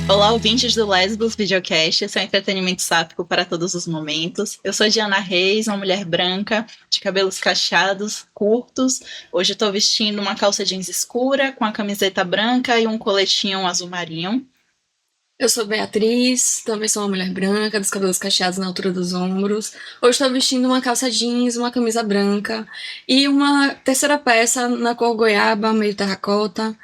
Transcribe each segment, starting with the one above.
Olá, ouvintes do Lesbos Videocast, seu entretenimento sáfico para todos os momentos. Eu sou Diana Reis, uma mulher branca, de cabelos cacheados, curtos. Hoje estou vestindo uma calça jeans escura, com a camiseta branca e um coletinho azul marinho. Eu sou Beatriz, também sou uma mulher branca, dos cabelos cacheados na altura dos ombros. Hoje estou vestindo uma calça jeans, uma camisa branca e uma terceira peça na cor goiaba, meio terracota.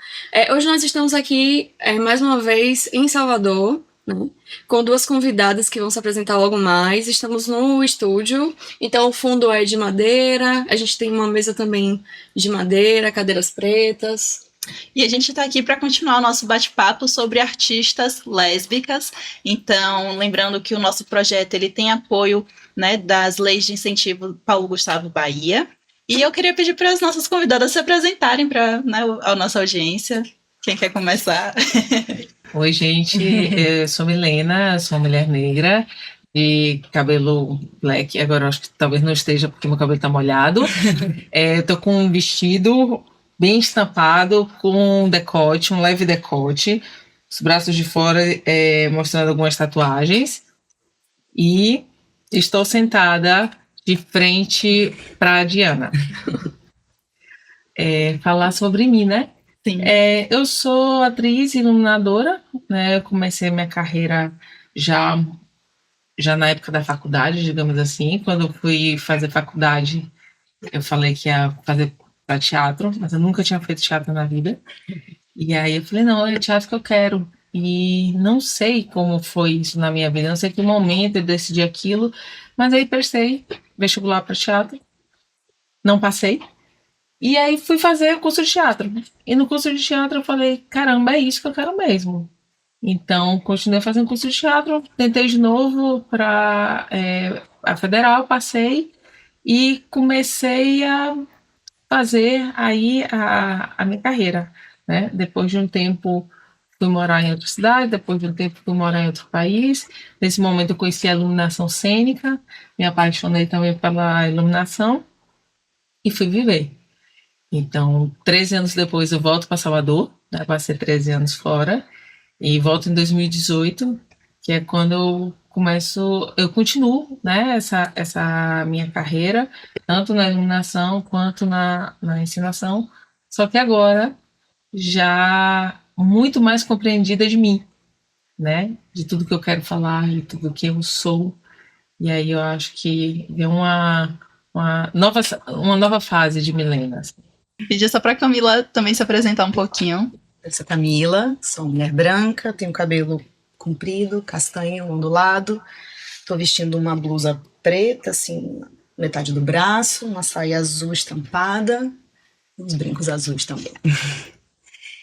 Hoje nós estamos aqui, mais uma vez, em Salvador, né, com duas convidadas que vão se apresentar logo mais. Estamos no estúdio, então o fundo é de madeira, a gente tem uma mesa também de madeira, cadeiras pretas. E a gente está aqui para continuar o nosso bate-papo sobre artistas lésbicas. Então, lembrando que o nosso projeto ele tem apoio, né, das leis de incentivo Paulo Gustavo Bahia. E eu queria pedir para as nossas convidadas se apresentarem para, né, a nossa audiência. Quem quer começar? Oi, gente. Eu sou Milena, sou uma mulher negra de cabelo black. Agora eu acho que talvez não esteja porque meu cabelo está molhado. Eu tô com um vestido bem estampado, com um decote, um leve decote, os braços de fora mostrando algumas tatuagens, e estou sentada de frente para a Diana. Falar sobre mim, né? Sim. Eu sou atriz e iluminadora, né? Eu comecei minha carreira já na época da faculdade, digamos assim. Quando eu fui fazer faculdade, eu falei que ia fazer para teatro, mas eu nunca tinha feito teatro na vida. E aí eu falei, não, é teatro que eu quero. E não sei como foi isso na minha vida, não sei que momento eu decidi aquilo, mas aí prestei vestibular para teatro, não passei. E aí fui fazer curso de teatro. E no curso de teatro eu falei, caramba, é isso que eu quero mesmo. Então, continuei fazendo curso de teatro, tentei de novo para a Federal, passei e comecei a fazer aí a minha carreira, né? Depois de um tempo fui morar em outra cidade, depois de um tempo fui morar em outro país. Nesse momento eu conheci a iluminação cênica, me apaixonei também pela iluminação e fui viver. Então, 13 anos depois eu volto para Salvador, né? Passei 13 anos fora e volto em 2018, que é quando eu continuo, né, essa minha carreira, tanto na iluminação quanto na encenação, só que agora já muito mais compreendida de mim, né, de tudo que eu quero falar, de tudo que eu sou. E aí eu acho que vem uma nova fase de Milena. Assim. Pedir só para Camila também se apresentar um pouquinho. Eu sou Camila, sou mulher branca, tenho cabelo comprido, castanho, ondulado. Estou vestindo uma blusa preta, assim, metade do braço, uma saia azul estampada, uns brincos azuis também.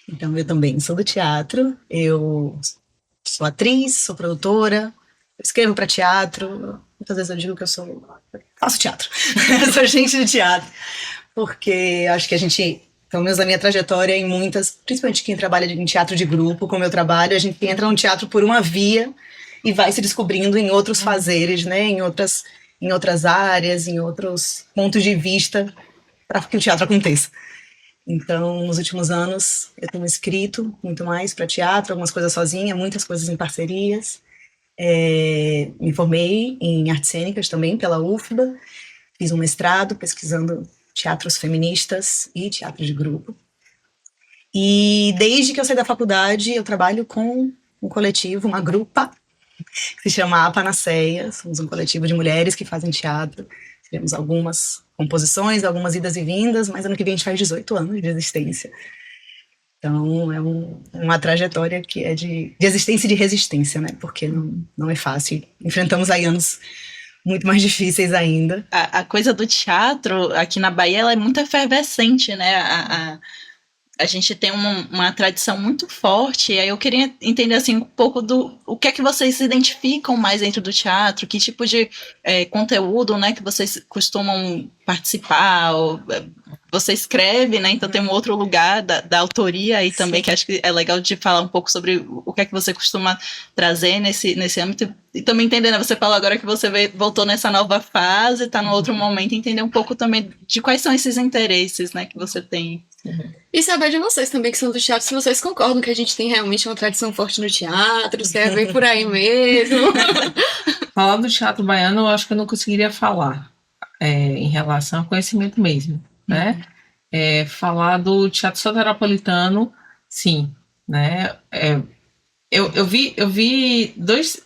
Então, eu também sou do teatro, eu sou atriz, sou produtora, eu escrevo para teatro. Muitas vezes eu digo que faço teatro, eu sou gente de teatro, porque acho que a gente, pelo menos na minha trajetória, em muitas, principalmente quem trabalha em teatro de grupo, como eu trabalho, a gente entra no teatro por uma via e vai se descobrindo em outros fazeres, né? Em outras áreas, em outros pontos de vista, para que o teatro aconteça. Então, nos últimos anos, eu tenho escrito muito mais para teatro, algumas coisas sozinha, muitas coisas em parcerias. Me formei em artes cênicas também pela UFBA, fiz um mestrado pesquisando teatros feministas e teatro de grupo. E desde que eu saí da faculdade, eu trabalho com um coletivo, uma grupa, que se chama A Panaceia. Somos um coletivo de mulheres que fazem teatro. Tivemos algumas composições, algumas idas e vindas, mas ano que vem a gente faz 18 anos de existência. Então, é uma trajetória que é de existência e de resistência, né? Porque não é fácil. Enfrentamos aí anos muito mais difíceis ainda. A coisa do teatro aqui na Bahia ela é muito efervescente, né? A gente tem uma tradição muito forte, e aí eu queria entender assim, um pouco o que é que vocês se identificam mais dentro do teatro, que tipo de conteúdo, né, que vocês costumam participar, ou você escreve, né? Então tem um outro lugar da autoria aí também, que acho que é legal de falar um pouco sobre o que é que você costuma trazer nesse âmbito. E também entender, né? Você falou agora que você voltou nessa nova fase, tá no outro momento, entender um pouco também de quais são esses interesses, né, que você tem. E saber de vocês também, que são do teatro, se vocês concordam que a gente tem realmente uma tradição forte no teatro, se é bem por aí mesmo. Falar do teatro baiano, eu acho que eu não conseguiria falar em relação ao conhecimento mesmo, né? Falar do teatro soteropolitano, sim, né? Eu vi dois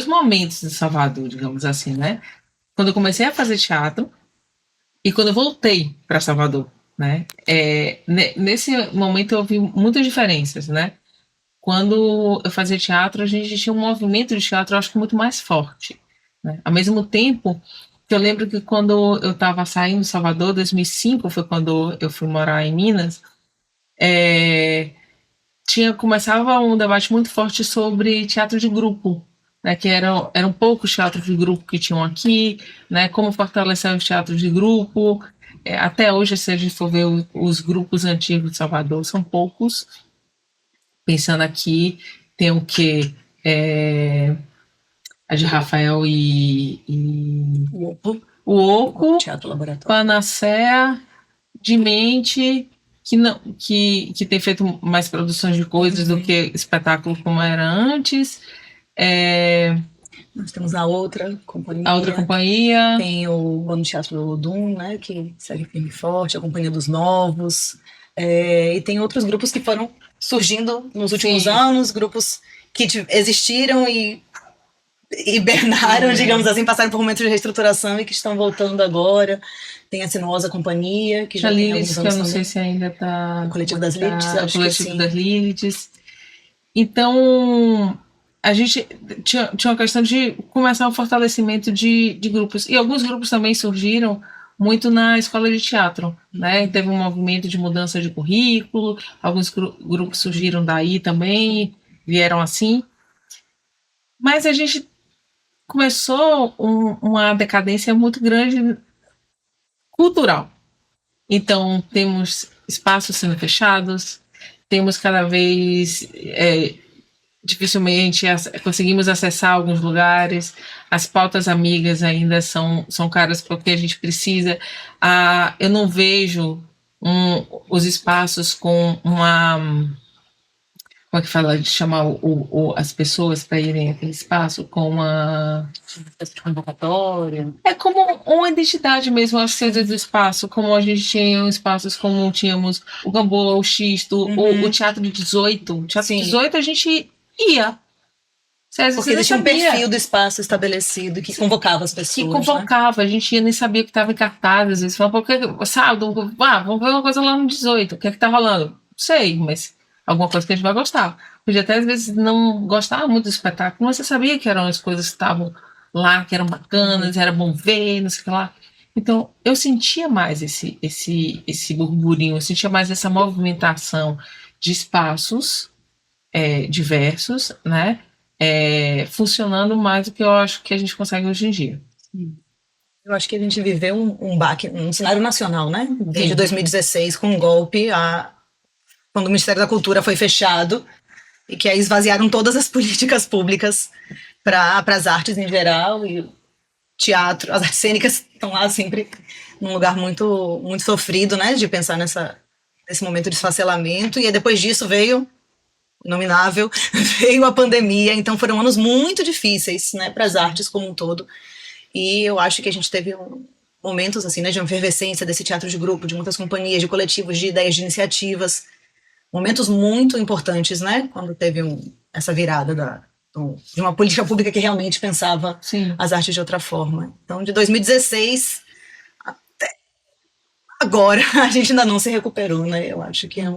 momentos de Salvador, digamos assim, né? Quando eu comecei a fazer teatro e quando eu voltei para Salvador, né? Nesse momento eu vi muitas diferenças, né? Quando eu fazia teatro, a gente tinha um movimento de teatro, eu acho que muito mais forte, né? Ao mesmo tempo que eu lembro que quando eu estava saindo de Salvador, 2005, foi quando eu fui morar em Minas, começava um debate muito forte sobre teatro de grupo, né, que eram poucos teatros de grupo que tinham aqui, né, como fortalecer os teatros de grupo. Até hoje, se a gente for ver os grupos antigos de Salvador, são poucos. Pensando aqui, tem o quê? A de Rafael e o Oco, Teatro Laboratório. Panacea, de Mente, que tem feito mais produções de coisas do que espetáculo como era antes. Nós temos a outra companhia. A outra companhia. Tem o Ano Teatro do Lodum, né, que segue firme e forte, a Companhia dos Novos. E tem outros grupos que foram surgindo nos últimos anos, grupos que existiram e hibernaram, digamos assim, passaram por momentos de reestruturação e que estão voltando agora. Tem a Sinuosa Companhia, que já tem alguns anos que eu não também. sei se ainda está... O Coletivo das Liliths, acho que sim. O Coletivo das Liliths. Então, a gente tinha uma questão de começar um fortalecimento de grupos. E alguns grupos também surgiram muito na escola de teatro, né? Teve um movimento de mudança de currículo, alguns grupos surgiram daí também, vieram assim. Mas a gente começou uma decadência muito grande cultural. Então, temos espaços sendo fechados, temos cada vez dificilmente conseguimos acessar alguns lugares, as pautas amigas ainda são caras porque a gente precisa. Eu não vejo os espaços com uma... Como é que fala? De chamar as pessoas para irem àquele espaço com uma convocatória. Como uma identidade mesmo, as coisas do espaço, como a gente tinha espaços como tínhamos o Gamboa, o Xisto, o Teatro de 18. O Teatro de 18 a gente ia. Porque existia um perfil do espaço estabelecido que convocava as pessoas. Que convocava, né? A gente ia nem sabia que estava em cartaz, às vezes falava, sábado, vamos ver uma coisa lá no 18, o que é que tá rolando? Não sei, mas alguma coisa que a gente vai gostar. Podia até às vezes não gostar muito do espetáculo, mas você sabia que eram as coisas que estavam lá, que eram bacanas, era bom ver, não sei o que lá. Então, eu sentia mais esse burburinho, eu sentia mais essa movimentação de espaços diversos, né? Funcionando mais do que eu acho que a gente consegue hoje em dia. Eu acho que a gente viveu um baque, um cenário nacional, né? Desde 2016, com um golpe, quando o Ministério da Cultura foi fechado, e que aí esvaziaram todas as políticas públicas para as artes em geral, e o teatro, as artes cênicas estão lá sempre num lugar muito, muito sofrido, né? De pensar nesse momento de esfacelamento, e aí depois disso veio... inominável, veio a pandemia, então foram anos muito difíceis, né, para as artes como um todo, e eu acho que a gente teve momentos assim, né, de uma efervescência desse teatro de grupo, de muitas companhias, de coletivos, de ideias, de iniciativas, momentos muito importantes, né, quando teve essa virada de uma política pública que realmente pensava as artes de outra forma. Então, de 2016 até agora, a gente ainda não se recuperou, né, eu acho que é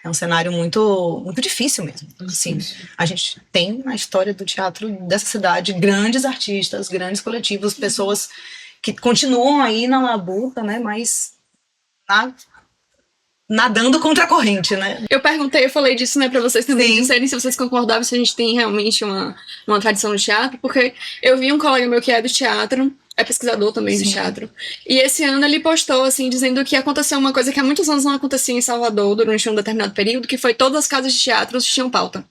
um cenário muito, muito difícil mesmo. Assim, a gente tem na história do teatro dessa cidade grandes artistas, grandes coletivos, pessoas que continuam aí na labuta, né? Mas nadando contra a corrente, né? Eu falei disso, né, pra vocês também disserem se vocês concordavam se a gente tem realmente uma tradição no teatro, porque eu vi um colega meu que é do teatro é pesquisador também de teatro. E esse ano ele postou, assim, dizendo que aconteceu uma coisa que há muitos anos não acontecia em Salvador durante um determinado período, que foi todas as casas de teatro tinham pauta.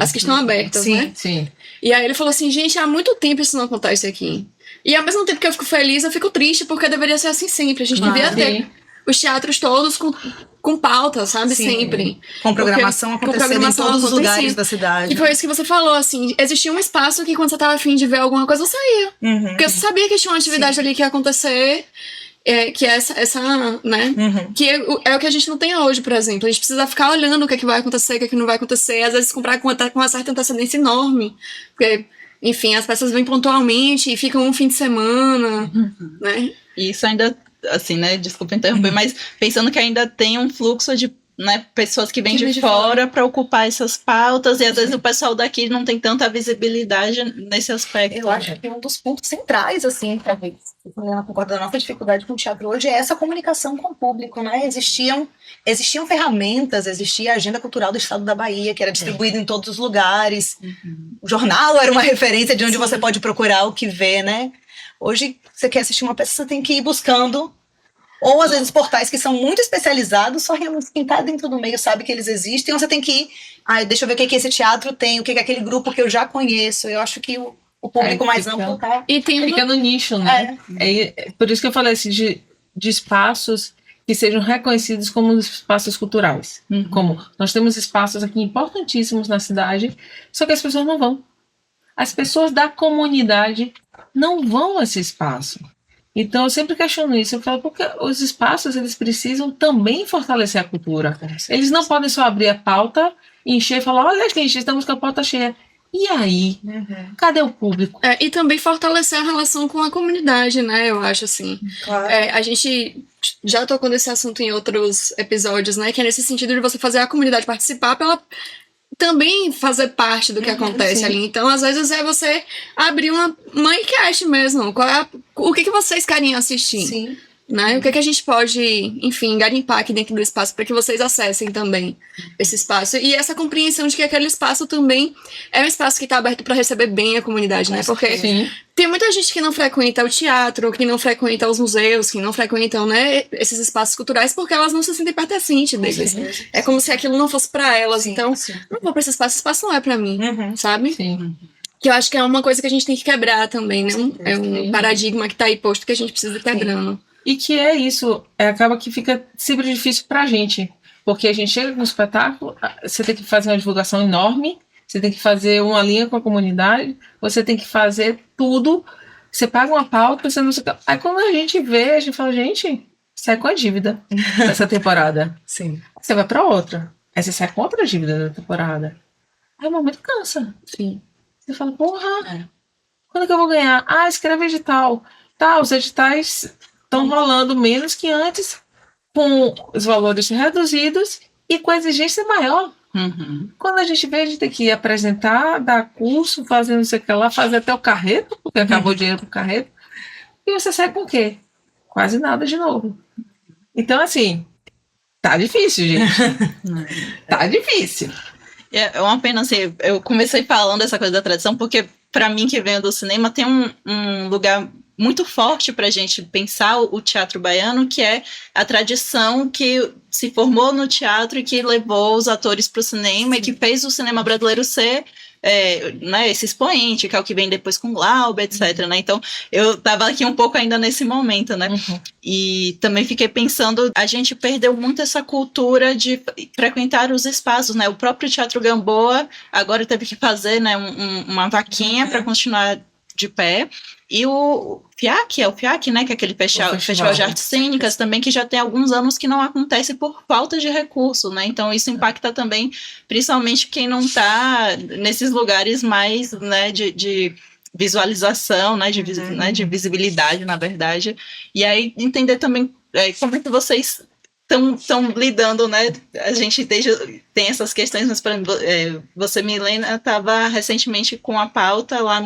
As que estão abertas, né? Sim. E aí ele falou assim, gente, há muito tempo isso não acontece aqui. E ao mesmo tempo que eu fico feliz, eu fico triste, porque deveria ser assim sempre. A gente devia ter os teatros todos com pauta, sabe? Sim. Sempre. Com programação acontecendo em todos os lugares da cidade. E foi isso que você falou, assim, existia um espaço que quando você tava afim de ver alguma coisa, você ia. Porque você sabia que tinha uma atividade ali que ia acontecer, que é essa né? Que é o que a gente não tem hoje, por exemplo. A gente precisa ficar olhando o que é que vai acontecer, o que é que não vai acontecer. Às vezes comprar com uma certa antecedência enorme. Porque, enfim, as peças vêm pontualmente e ficam um fim de semana, né? E isso ainda, assim, né, desculpa interromper, mas pensando que ainda tem um fluxo de, né, pessoas que vêm de fora para ocupar essas pautas, e às vezes o pessoal daqui não tem tanta visibilidade nesse aspecto. Eu acho que um dos pontos centrais, assim, talvez, Helena concorda, da nossa dificuldade com o teatro hoje é essa comunicação com o público, né? Existiam ferramentas, existia a agenda cultural do Estado da Bahia, que era distribuída em todos os lugares. O jornal era uma referência de onde você pode procurar o que ver, né? Hoje, você quer assistir uma peça, você tem que ir buscando. Ou, às vezes, portais que são muito especializados, só realmente quem está dentro do meio sabe que eles existem. Ou você tem que ir, deixa eu ver o que esse teatro tem, o que é aquele grupo que eu já conheço. Eu acho que o público mais amplo tá... E fica no nicho, né? Por isso que eu falei assim, de espaços que sejam reconhecidos como espaços culturais. Como nós temos espaços aqui importantíssimos na cidade, só que as pessoas não vão. As pessoas da comunidade não vão a esse espaço. Então, eu sempre questiono isso. Eu falo, porque os espaços, eles precisam também fortalecer a cultura. Eles não podem só abrir a pauta, encher e falar, olha, gente, estamos com a pauta cheia. E aí? Cadê o público? E também fortalecer a relação com a comunidade, né? Eu acho, assim. Claro. A gente já tocou nesse assunto em outros episódios, né? Que é nesse sentido de você fazer a comunidade participar pela... também fazer parte do que acontece ali. Então, às vezes, é você abrir uma enquete mesmo. O que vocês querem assistir? Sim. Né? O que a gente pode, enfim, garimpar aqui dentro do espaço para que vocês acessem também esse espaço. E essa compreensão de que aquele espaço também é um espaço que está aberto para receber bem a comunidade, né? Porque tem muita gente que não frequenta o teatro, que não frequenta os museus, que não frequentam, né, esses espaços culturais porque elas não se sentem pertencentes deles. É como se aquilo não fosse para elas. Então, não vou para esse espaço não é para mim, sabe? Sim. Que eu acho que é uma coisa que a gente tem que quebrar também, né? É um paradigma que está aí posto que a gente precisa ir quebrando. E que é isso, acaba que fica sempre difícil pra gente, porque a gente chega no espetáculo, você tem que fazer uma divulgação enorme, você tem que fazer uma linha com a comunidade, você tem que fazer tudo, você paga uma pauta, você não sei... Aí quando a gente vê, a gente fala, gente, sai com a dívida dessa temporada. Sim. Você vai pra outra, aí você sai com outra dívida da temporada. Aí o momento cansa. Sim. Você fala, porra, quando é que eu vou ganhar? Escreve edital. Tá, os editais... estão rolando menos que antes, com os valores reduzidos e com a exigência maior. Quando a gente vê, a gente tem que apresentar, dar curso, fazer não sei o que lá, fazer até o carreto, porque acabou o dinheiro pro carreto, e você sai com o quê? Quase nada de novo. Então, assim, tá difícil, gente. Tá difícil. É uma pena, assim, eu comecei falando essa coisa da tradição, porque para mim que venho do cinema tem um lugar muito forte para a gente pensar o teatro baiano, que é a tradição que se formou no teatro e que levou os atores para o cinema e que fez o cinema brasileiro ser né, esse expoente, que é o que vem depois com Glauber, etc. Né? Então, eu estava aqui um pouco ainda nesse momento, né? E também fiquei pensando, a gente perdeu muito essa cultura de frequentar os espaços, né? O próprio Teatro Gamboa agora teve que fazer, né, uma vaquinha para continuar de pé. E o FIAC, né, que é aquele festival de artes cênicas também, que já tem alguns anos que não acontece por falta de recurso, né, então isso impacta também, principalmente quem não está nesses lugares mais, né, de visualização, né, de visibilidade, na verdade, e aí entender também como é que vocês estão lidando, né? A gente tem essas questões, mas você, Milena, estava recentemente com a pauta lá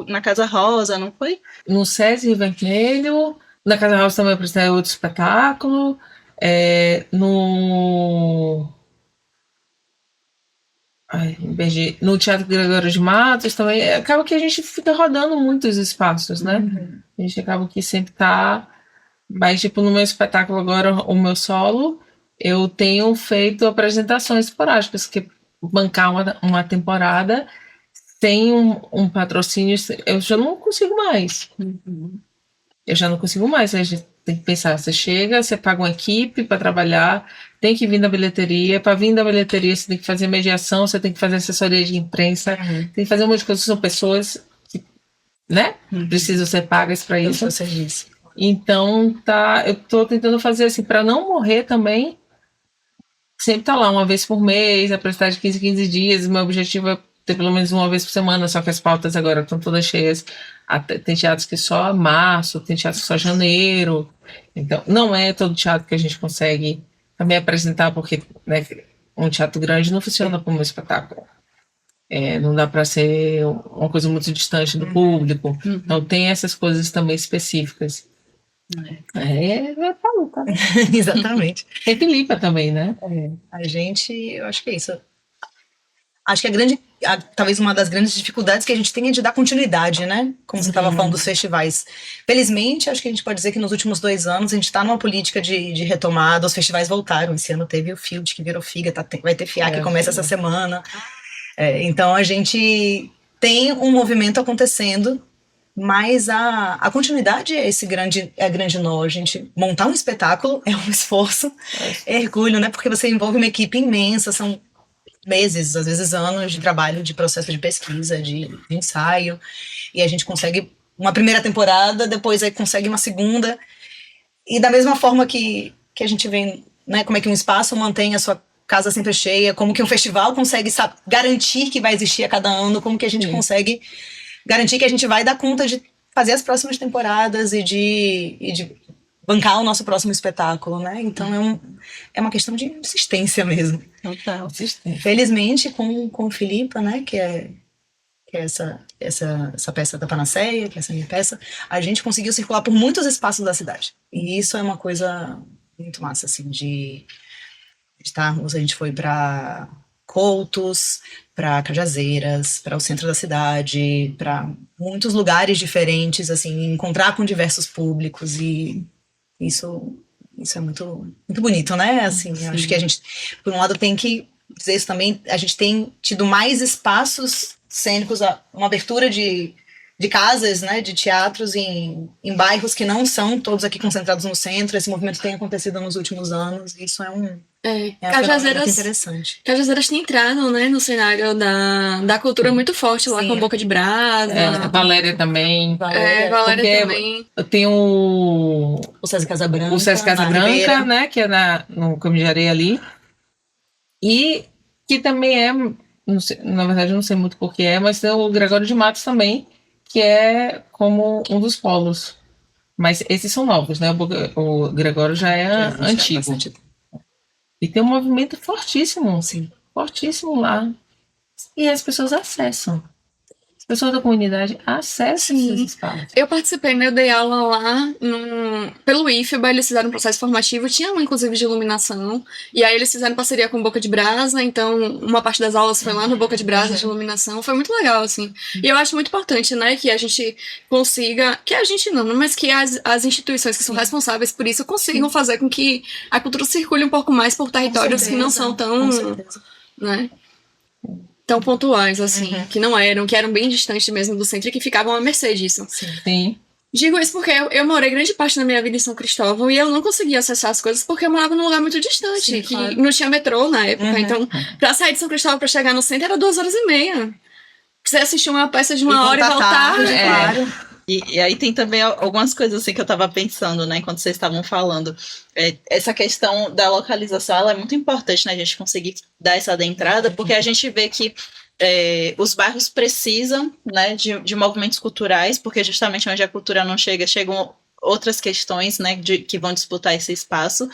na Casa Rosa, não foi? No SESI Vermelho, na Casa Rosa também apresentei outro espetáculo, No Teatro Gregório de Matos também, acaba que a gente fica rodando muitos espaços, né? A gente acaba que sempre tá, mas tipo, no meu espetáculo agora, o meu solo, eu tenho feito apresentações esporádicas, que bancar uma temporada sem um patrocínio, eu já não consigo mais. Eu já não consigo mais. A gente tem que pensar, você chega, você paga uma equipe para trabalhar, tem que vir da bilheteria. Para vir da bilheteria, você tem que fazer mediação, você tem que fazer assessoria de imprensa, tem que fazer um monte de coisas. São pessoas que, né, precisam ser pagas para isso. Então, eu estou tentando fazer assim, para não morrer também, sempre tá lá, uma vez por mês, apresentar de 15 em 15 dias. Meu objetivo é ter pelo menos uma vez por semana, só que as pautas agora estão todas cheias. Tem teatros que só março, tem teatros que só janeiro. Então, não é todo teatro que a gente consegue também apresentar, porque, né, um teatro grande não funciona como um espetáculo. Não dá para ser uma coisa muito distante do público. Então, tem essas coisas também específicas. Tá. Exatamente. Tem Filipa também, né? Eu acho que é isso. Acho que talvez uma das grandes dificuldades que a gente tem é de dar continuidade, né? Como você estava falando dos festivais. Felizmente, acho que a gente pode dizer que nos últimos 2 anos a gente está numa política de retomada, os festivais voltaram. Esse ano teve o Field, que virou Figa, vai ter FIA, que começa essa semana. Então a gente tem um movimento acontecendo, mas a continuidade é a grande nó. A gente montar um espetáculo é um esforço, é hercúleo, né? Porque você envolve uma equipe imensa, são meses, às vezes anos de trabalho, de processo de pesquisa, de ensaio, e a gente consegue uma primeira temporada, depois aí consegue uma segunda, e da mesma forma que a gente vê, né, como é que um espaço mantém a sua casa sempre cheia, como que um festival consegue garantir que vai existir a cada ano, como que a gente consegue garantir que a gente vai dar conta de fazer as próximas temporadas e de bancar o nosso próximo espetáculo, né? Então é uma questão de insistência mesmo. Total. Felizmente, com Filipa, né, que é essa peça da Panaceia, que é essa minha peça, a gente conseguiu circular por muitos espaços da cidade. E isso é uma coisa muito massa, assim, de estarmos. A gente foi para Coutos, para Cajazeiras, para o centro da cidade, para muitos lugares diferentes, assim, encontrar com diversos públicos, e isso é muito, muito bonito, né? Assim, eu acho que a gente, por um lado, tem que dizer isso também, a gente tem tido mais espaços cênicos, uma abertura de casas, né, de teatros em bairros que não são todos aqui concentrados no centro. Esse movimento tem acontecido nos últimos anos, e isso é um fenômeno interessante. Cajazeiras tem entrado, né, no cenário da cultura muito forte lá, com Boca de Brasa. A Valéria também. Valéria também. Eu tenho o César Casabranca. O César Casabranca, né, que é no Caminho de Areia ali. E que também não sei, na verdade eu não sei muito por que mas tem o Gregório de Matos também, que é como um dos polos. Mas esses são novos, né? O Gregório já é antigo. E tem um movimento fortíssimo, fortíssimo lá. E as pessoas acessam. As pessoas da comunidade acessam esses espaços. Eu participei, né? Eu dei aula lá pelo IFBA, eles fizeram um processo formativo, tinha aula, inclusive, de iluminação, e aí eles fizeram parceria com Boca de Brasa, então uma parte das aulas foi lá no Boca de Brasa de iluminação, foi muito legal, assim. E eu acho muito importante, né, que a gente consiga, que a gente não, mas que as instituições que são responsáveis por isso consigam fazer com que a cultura circule um pouco mais por territórios que não são tão, né, tão pontuais, assim, que eram bem distantes mesmo do centro e que ficavam à mercê disso. Sim. Digo isso porque eu morei grande parte da minha vida em São Cristóvão e eu não conseguia acessar as coisas porque eu morava num lugar muito distante, que não tinha metrô na época. Então, pra sair de São Cristóvão pra chegar no centro era 2h30. Você assistir uma peça de 1 hora e voltar. Claro. E aí tem também algumas coisas assim que eu estava pensando, né, enquanto vocês estavam falando. Essa questão da localização, ela é muito importante, né, a gente conseguir dar essa adentrada, porque a gente vê que os bairros precisam, né, de movimentos culturais, porque justamente onde a cultura não chegam outras questões, né, que vão disputar esse espaço.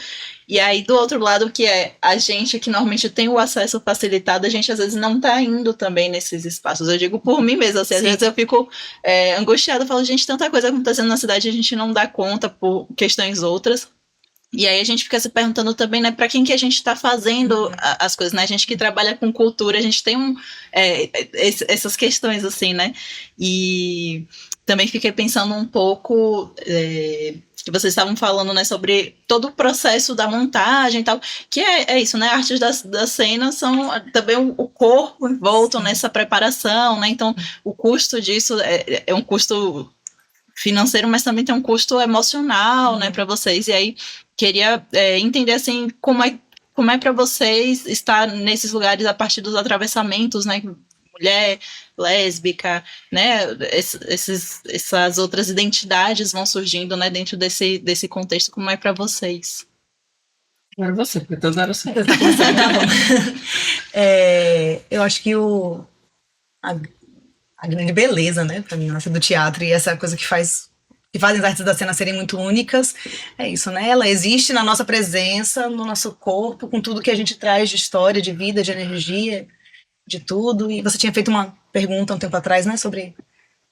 E aí, do outro lado, que é a gente que normalmente tem o acesso facilitado, a gente às vezes não está indo também nesses espaços. Eu digo por mim mesmo, assim, às vezes eu fico angustiada, falo, gente, tanta coisa acontecendo na cidade, a gente não dá conta por questões outras. E aí a gente fica se perguntando também, né, para quem que a gente está fazendo as coisas, né? A gente que trabalha com cultura, a gente tem essas questões assim, né? E também fiquei pensando um pouco que vocês estavam falando, né, sobre todo o processo da montagem e tal, que é isso, né? Artes da cena são também o corpo envolto nessa preparação, né? Então o custo disso é um custo financeiro, mas também tem um custo emocional, né, para vocês. E aí queria entender assim como é para vocês estar nesses lugares a partir dos atravessamentos, né, mulher, lésbica, né, essas outras identidades vão surgindo, né, dentro desse contexto. Como é para vocês? Agora você, porque toda hora você. Tá bom. Eu acho que a grande beleza, né, pra mim, do teatro, e essa coisa que fazem as artes da cena serem muito únicas, é isso, né? Ela existe na nossa presença, no nosso corpo, com tudo que a gente traz de história, de vida, de energia, de tudo. E você tinha feito uma pergunta um tempo atrás, né, sobre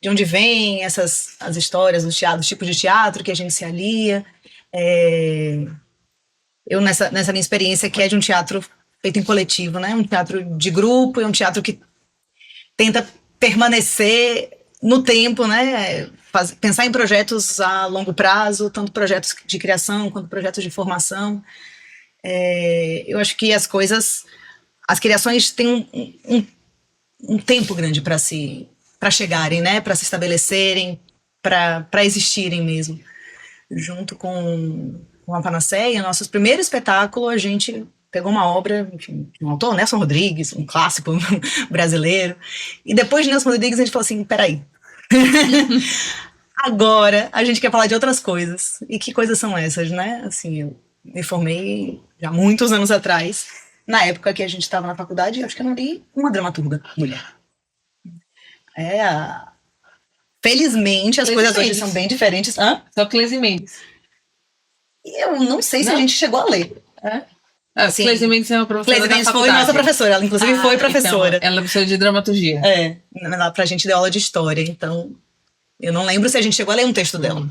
de onde vêm as histórias do teatro, os tipos de teatro que a gente se alia. Eu, nessa minha experiência, que é de um teatro feito em coletivo, né? Um teatro de grupo, é um teatro que tenta permanecer no tempo, né? Pensar em projetos a longo prazo, tanto projetos de criação quanto projetos de formação. Eu acho que as criações têm um tempo grande para chegarem, né? Para se estabelecerem, para existirem mesmo. Junto com a Panaceia, nosso primeiro espetáculo, a gente pegou uma obra, enfim, de um autor, Nelson Rodrigues, um clássico brasileiro. E depois de Nelson Rodrigues, a gente falou assim, peraí. Agora a gente quer falar de outras coisas. E que coisas são essas, né? Assim, eu me formei já muitos anos atrás. Na época que a gente estava na faculdade, acho que eu não li uma dramaturga mulher. Felizmente, as coisas hoje são bem diferentes. Só Cleise Mendes. Eu não sei se a gente chegou a ler. Assim, Cleise Mendes é uma professora Cleise Mendes da faculdade. foi nossa professora, ela inclusive foi professora. Então, ela é professora de dramaturgia. Pra gente deu aula de história, então eu não lembro se a gente chegou a ler um texto dela.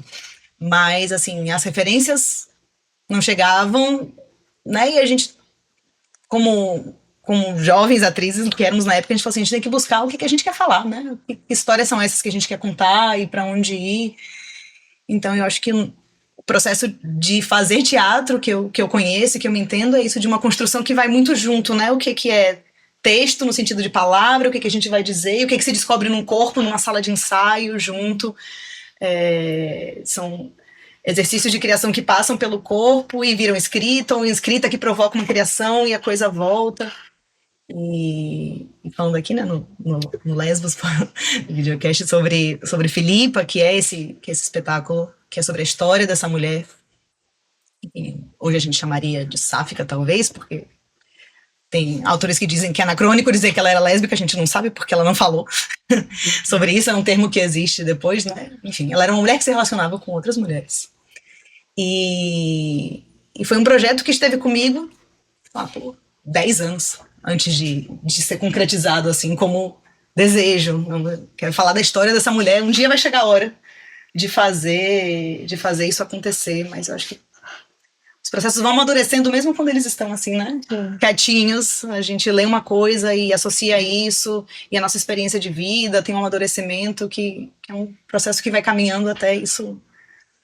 Mas, assim, as referências não chegavam, né, e a gente, como jovens atrizes que éramos na época, a gente falou assim, a gente tem que buscar o que a gente quer falar, né, que histórias são essas que a gente quer contar e para onde ir. Então eu acho que o processo de fazer teatro que eu conheço, que eu me entendo, é isso de uma construção que vai muito junto, né, o que é texto no sentido de palavra, o que a gente vai dizer, o que se descobre num corpo, numa sala de ensaio, junto. São exercícios de criação que passam pelo corpo e viram escrita, ou escrita que provoca uma criação e a coisa volta. E falando aqui, né, no Lesbos, videocast sobre Filipa, que é esse espetáculo, que é sobre a história dessa mulher. E hoje a gente chamaria de sáfica, talvez, porque tem autores que dizem que é anacrônico dizer que ela era lésbica, a gente não sabe porque ela não falou sobre isso, é um termo que existe depois, né? Enfim, ela era uma mulher que se relacionava com outras mulheres. E foi um projeto que esteve comigo por 10 anos, antes de ser concretizado assim como desejo. Eu quero falar da história dessa mulher, um dia vai chegar a hora de fazer isso acontecer, mas eu acho que os processos vão amadurecendo mesmo quando eles estão assim, né? Quietinhos, a gente lê uma coisa e associa isso, e a nossa experiência de vida tem um amadurecimento que é um processo que vai caminhando até isso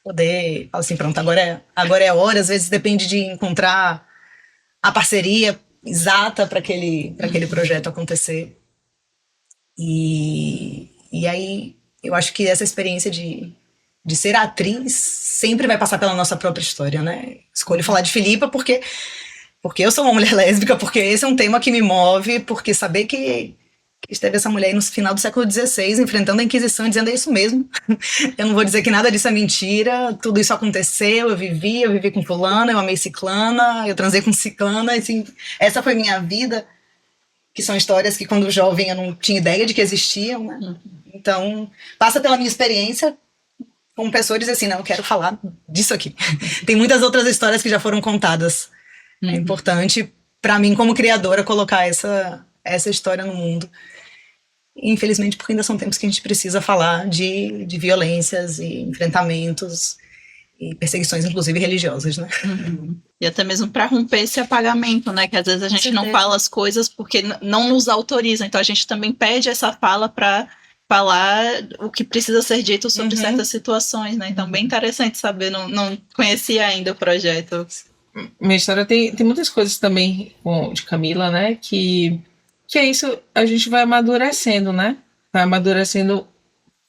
poder, fala assim, pronto, agora é a hora. Às vezes depende de encontrar a parceria exata para aquele projeto acontecer. E aí eu acho que essa experiência de ser atriz sempre vai passar pela nossa própria história, né? Escolho falar de Filipa porque eu sou uma mulher lésbica, porque esse é um tema que me move, porque saber que esteve essa mulher aí no final do século XVI enfrentando a Inquisição, dizendo é isso mesmo. Eu não vou dizer que nada disso é mentira, tudo isso aconteceu, eu vivi com fulana, eu amei ciclana, eu transei com ciclana, assim, essa foi minha vida, que são histórias que quando jovem eu não tinha ideia de que existiam, né? Então, passa pela minha experiência como pessoa dizer assim, não, eu quero falar disso aqui. Tem muitas outras histórias que já foram contadas. É importante, para mim, como criadora, colocar essa história no mundo. Infelizmente, porque ainda são tempos que a gente precisa falar de violências e enfrentamentos e perseguições, inclusive religiosas, né? E até mesmo para romper esse apagamento, né? Que às vezes a gente não certeza. fala as coisas porque não nos autoriza. Então a gente também pede essa fala para falar o que precisa ser dito sobre certas situações, né? Então, bem interessante saber, não conhecia ainda o projeto. Minha história tem muitas coisas também de Camila, né? Que é isso, a gente vai amadurecendo, né? Vai amadurecendo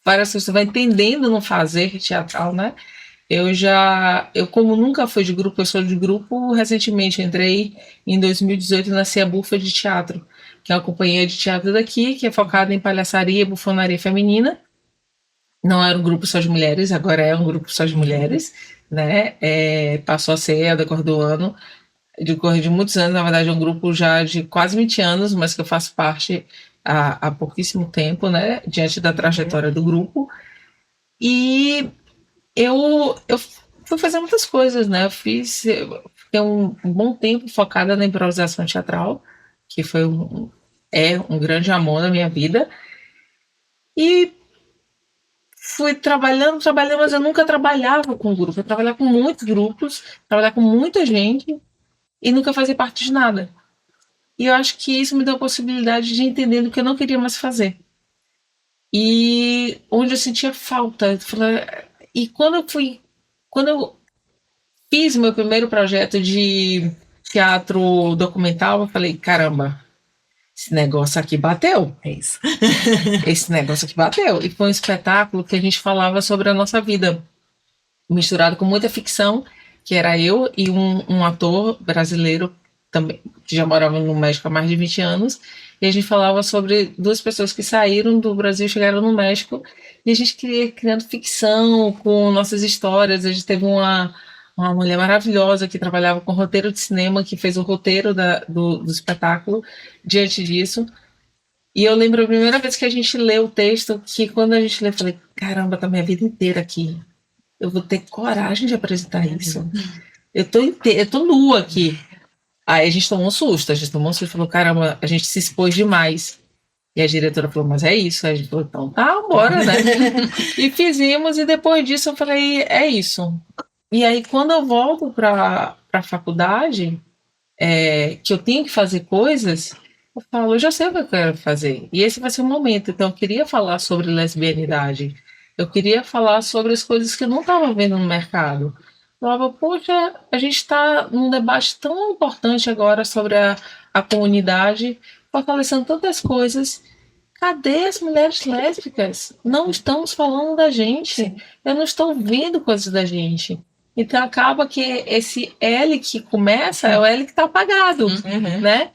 várias coisas, vai entendendo no fazer teatral, né? Eu como nunca fui de grupo, eu sou de grupo, recentemente entrei em 2018 na Cia Bufa de Teatro, que é uma companhia de teatro daqui, que é focada em palhaçaria e bufonaria feminina. Não era um grupo só de mulheres, agora é um grupo só de mulheres, né? Passou a ser ao decorrer do ano, decorrer de muitos anos, na verdade é um grupo já de quase 20 anos, mas que eu faço parte há pouquíssimo tempo, né? Diante da trajetória do grupo. E eu fui fazer muitas coisas, né? Fiquei um bom tempo focada na improvisação teatral, que é um grande amor na minha vida. E fui trabalhando, mas eu nunca trabalhava com grupo. Eu trabalhava com muitos grupos, trabalhava com muita gente e nunca fazia parte de nada. E eu acho que isso me deu a possibilidade de entender o que eu não queria mais fazer. E onde eu sentia falta. E quando eu fiz meu primeiro projeto de teatro documental, eu falei, caramba, esse negócio aqui bateu. É isso. Esse negócio aqui bateu. E foi um espetáculo que a gente falava sobre a nossa vida, misturado com muita ficção, que era eu e um ator brasileiro também, que já morava no México há mais de 20 anos, e a gente falava sobre duas pessoas que saíram do Brasil e chegaram no México, e a gente criando ficção com nossas histórias. A gente teve uma mulher maravilhosa que trabalhava com roteiro de cinema, que fez o roteiro do espetáculo diante disso. E eu lembro a primeira vez que a gente leu o texto, que quando a gente leu, eu falei, caramba, tá minha vida inteira aqui. Eu vou ter coragem de apresentar isso. Eu tô nua aqui. Aí a gente tomou um susto, e falou, caramba, a gente se expôs demais. E a diretora falou, mas é isso. Aí a gente falou, então tá, bora, né? E fizemos, e depois disso eu falei, é isso. E aí quando eu volto pra faculdade, que eu tenho que fazer coisas, eu falo, eu já sei o que eu quero fazer. E esse vai ser o momento. Então eu queria falar sobre lesbianidade. Eu queria falar sobre as coisas que eu não estava vendo no mercado. Eu falava, poxa, a gente está num debate tão importante agora sobre a comunidade, fortalecendo tantas coisas. Cadê as mulheres lésbicas? Não estamos falando da gente. Eu não estou vendo coisas da gente. Então acaba que esse L que começa é o L que está apagado, né?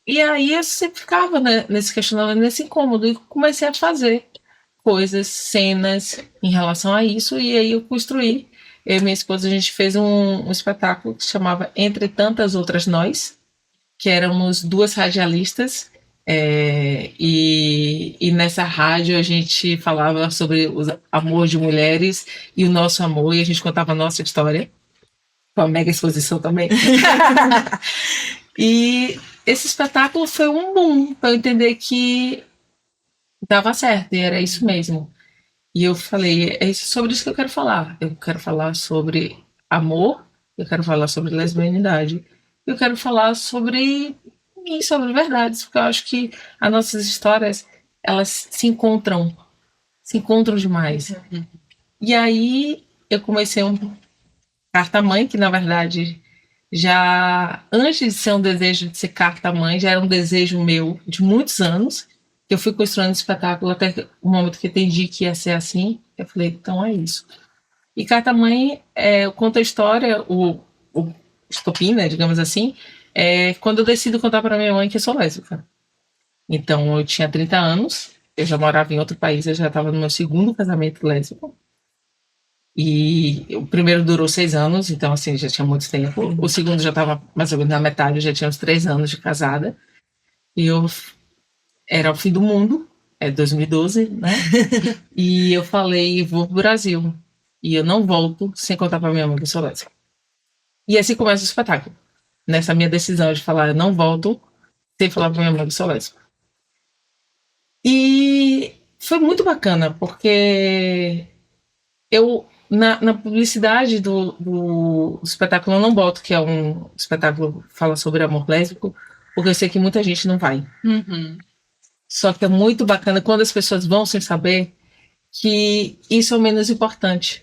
E aí eu sempre ficava, né, nesse questionamento, nesse incômodo, e comecei a fazer coisas, cenas em relação a isso, e aí eu construí. Eu e minha esposa, a gente fez um espetáculo que se chamava Entre Tantas Outras Nós, que éramos duas radialistas, e nessa rádio a gente falava sobre o amor de mulheres e o nosso amor, e a gente contava a nossa história, com a mega exposição também. E esse espetáculo foi um boom para eu entender que dava certo, e era isso mesmo. E eu falei, é sobre isso que eu quero falar. Eu quero falar sobre amor, eu quero falar sobre lesbianidade, eu quero falar sobre mim, sobre verdades, porque eu acho que as nossas histórias, elas se encontram demais. E aí eu comecei um carta-mãe, que na verdade, já antes de ser um desejo de ser carta-mãe, já era um desejo meu de muitos anos, que eu fui construindo esse espetáculo até o momento que eu entendi que ia ser assim. Eu falei, então é isso. E carta-mãe conta a história, o estopim, né, digamos assim, quando eu decido contar para minha mãe que eu sou lésbica. Então eu tinha 30 anos, eu já morava em outro país, eu já estava no meu segundo casamento lésbico. E o primeiro durou 6 anos, então assim, já tinha muito tempo. O segundo já estava mais ou menos na metade, eu já tinha uns 3 anos de casada. E era o fim do mundo, 2012, né? E eu falei, vou pro Brasil. E eu não volto sem contar pra minha mãe que eu sou lésbica. E assim começa o espetáculo. Nessa minha decisão de falar, eu não volto sem falar pra minha mãe que eu sou lésbica. E foi muito bacana, porque eu na publicidade do espetáculo eu não boto que é um espetáculo que fala sobre amor lésbico, porque eu sei que muita gente não vai. Uhum. Só que é muito bacana quando as pessoas vão sem saber que isso é o menos importante.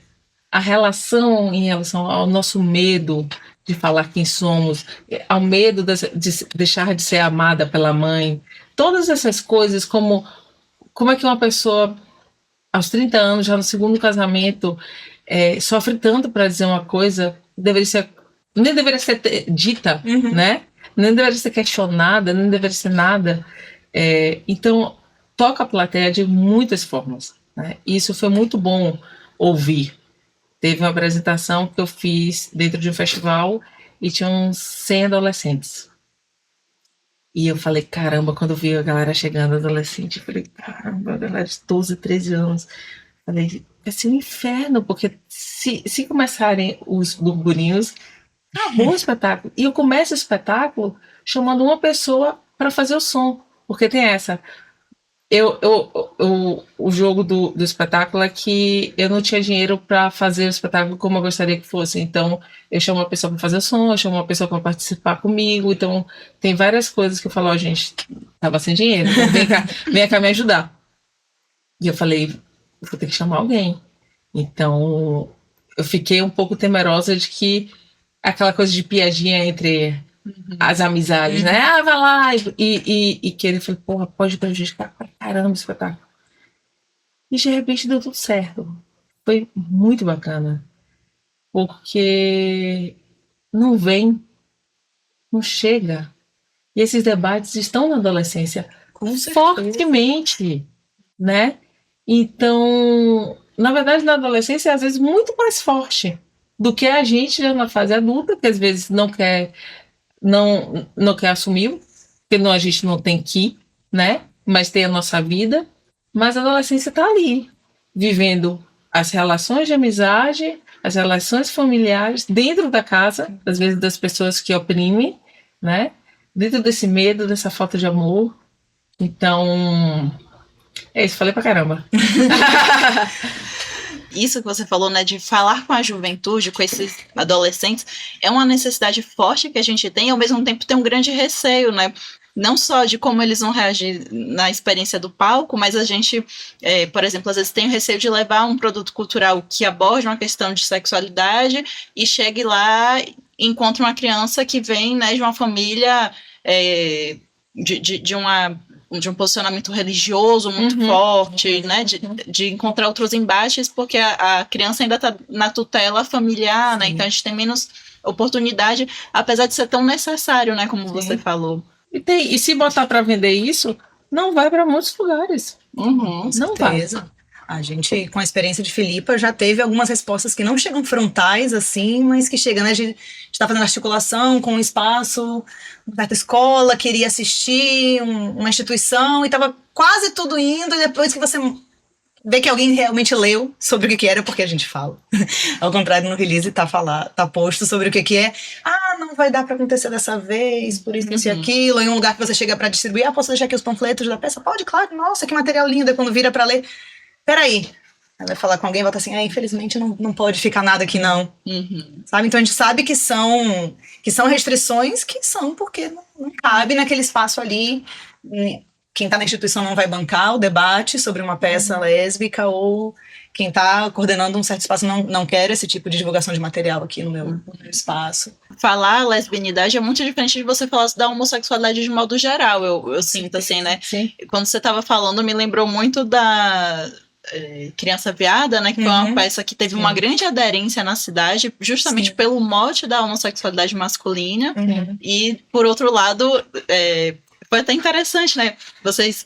A relação em relação ao nosso medo de falar quem somos, ao medo de deixar de ser amada pela mãe, todas essas coisas, como é que uma pessoa, aos 30 anos, já no segundo casamento, sofre tanto para dizer uma coisa, nem deveria ser dita, né? Nem deveria ser questionada, nem deveria ser nada. Então, toca a plateia de muitas formas, né? Isso foi muito bom ouvir. Teve uma apresentação que eu fiz dentro de um festival e tinha uns 100 adolescentes. E eu falei, caramba, quando eu vi a galera chegando, adolescente, eu falei, caramba, a galera de 12, 13 anos. Falei, vai ser um inferno, porque se começarem os burburinhos, acabou o espetáculo. E eu começo o espetáculo chamando uma pessoa para fazer o som, porque tem essa. O jogo do espetáculo é que eu não tinha dinheiro para fazer o espetáculo como eu gostaria que fosse. Então, eu chamo uma pessoa para fazer o som, eu chamo uma pessoa para participar comigo. Então, tem várias coisas que eu falo, gente, tava sem dinheiro, então vem cá me ajudar. E eu falei, vou ter que chamar alguém. Então, eu fiquei um pouco temerosa de que aquela coisa de piadinha entre as amizades, né? Vai lá e que ele falou, porra, pode prejudicar pra caramba o espetáculo. E de repente deu tudo certo. Foi muito bacana. Porque não chega. E esses debates estão na adolescência fortemente, né? Então, na verdade, na adolescência é às vezes muito mais forte do que a gente já na fase adulta, que às vezes não quer assumir, porque a gente não tem que, né? Mas tem a nossa vida. Mas a adolescência está ali, vivendo as relações de amizade, as relações familiares, dentro da casa, às vezes das pessoas que oprimem, né? Dentro desse medo, dessa falta de amor. Então, é isso, falei pra caramba. Isso que você falou, né, de falar com a juventude, com esses adolescentes, é uma necessidade forte que a gente tem, e ao mesmo tempo tem um grande receio, né, não só de como eles vão reagir na experiência do palco, mas a gente, por exemplo, às vezes tem o receio de levar um produto cultural que aborde uma questão de sexualidade e chegue lá e encontre uma criança que vem, né, de uma família de um posicionamento religioso muito forte, né, de encontrar outros embates, porque a criança ainda está na tutela familiar, né, então a gente tem menos oportunidade, apesar de ser tão necessário, né, como você falou. E se botar para vender isso, não vai para muitos lugares. Com certeza. Vai. A gente, com a experiência de Filipa, já teve algumas respostas que não chegam frontais, assim, mas que chegam, né? A gente está fazendo articulação com um espaço, uma certa escola, queria assistir uma instituição, e estava quase tudo indo, e depois que você vê que alguém realmente leu sobre o que era, porque a gente fala. Ao contrário, no release tá posto sobre o que é. Não vai dar para acontecer dessa vez, por isso e aquilo, em um lugar que você chega para distribuir. Posso deixar aqui os panfletos da peça? Pode, claro. Nossa, que material lindo. E quando vira para ler, peraí. Ela vai falar com alguém e vai estar assim, infelizmente não pode ficar nada aqui não. Sabe? Então a gente sabe que são restrições que são porque não cabe naquele espaço ali. Quem está na instituição não vai bancar o debate sobre uma peça lésbica, ou quem está coordenando um certo espaço não quer esse tipo de divulgação de material aqui no meu espaço. Falar lesbianidade é muito diferente de você falar da homossexualidade de modo geral, eu sinto assim, né? Sim. Quando você estava falando, me lembrou muito da Criança Viada, né? Que foi uma peça que teve uma grande aderência na cidade, justamente pelo mote da homossexualidade masculina. E, por outro lado, foi até interessante, né? Vocês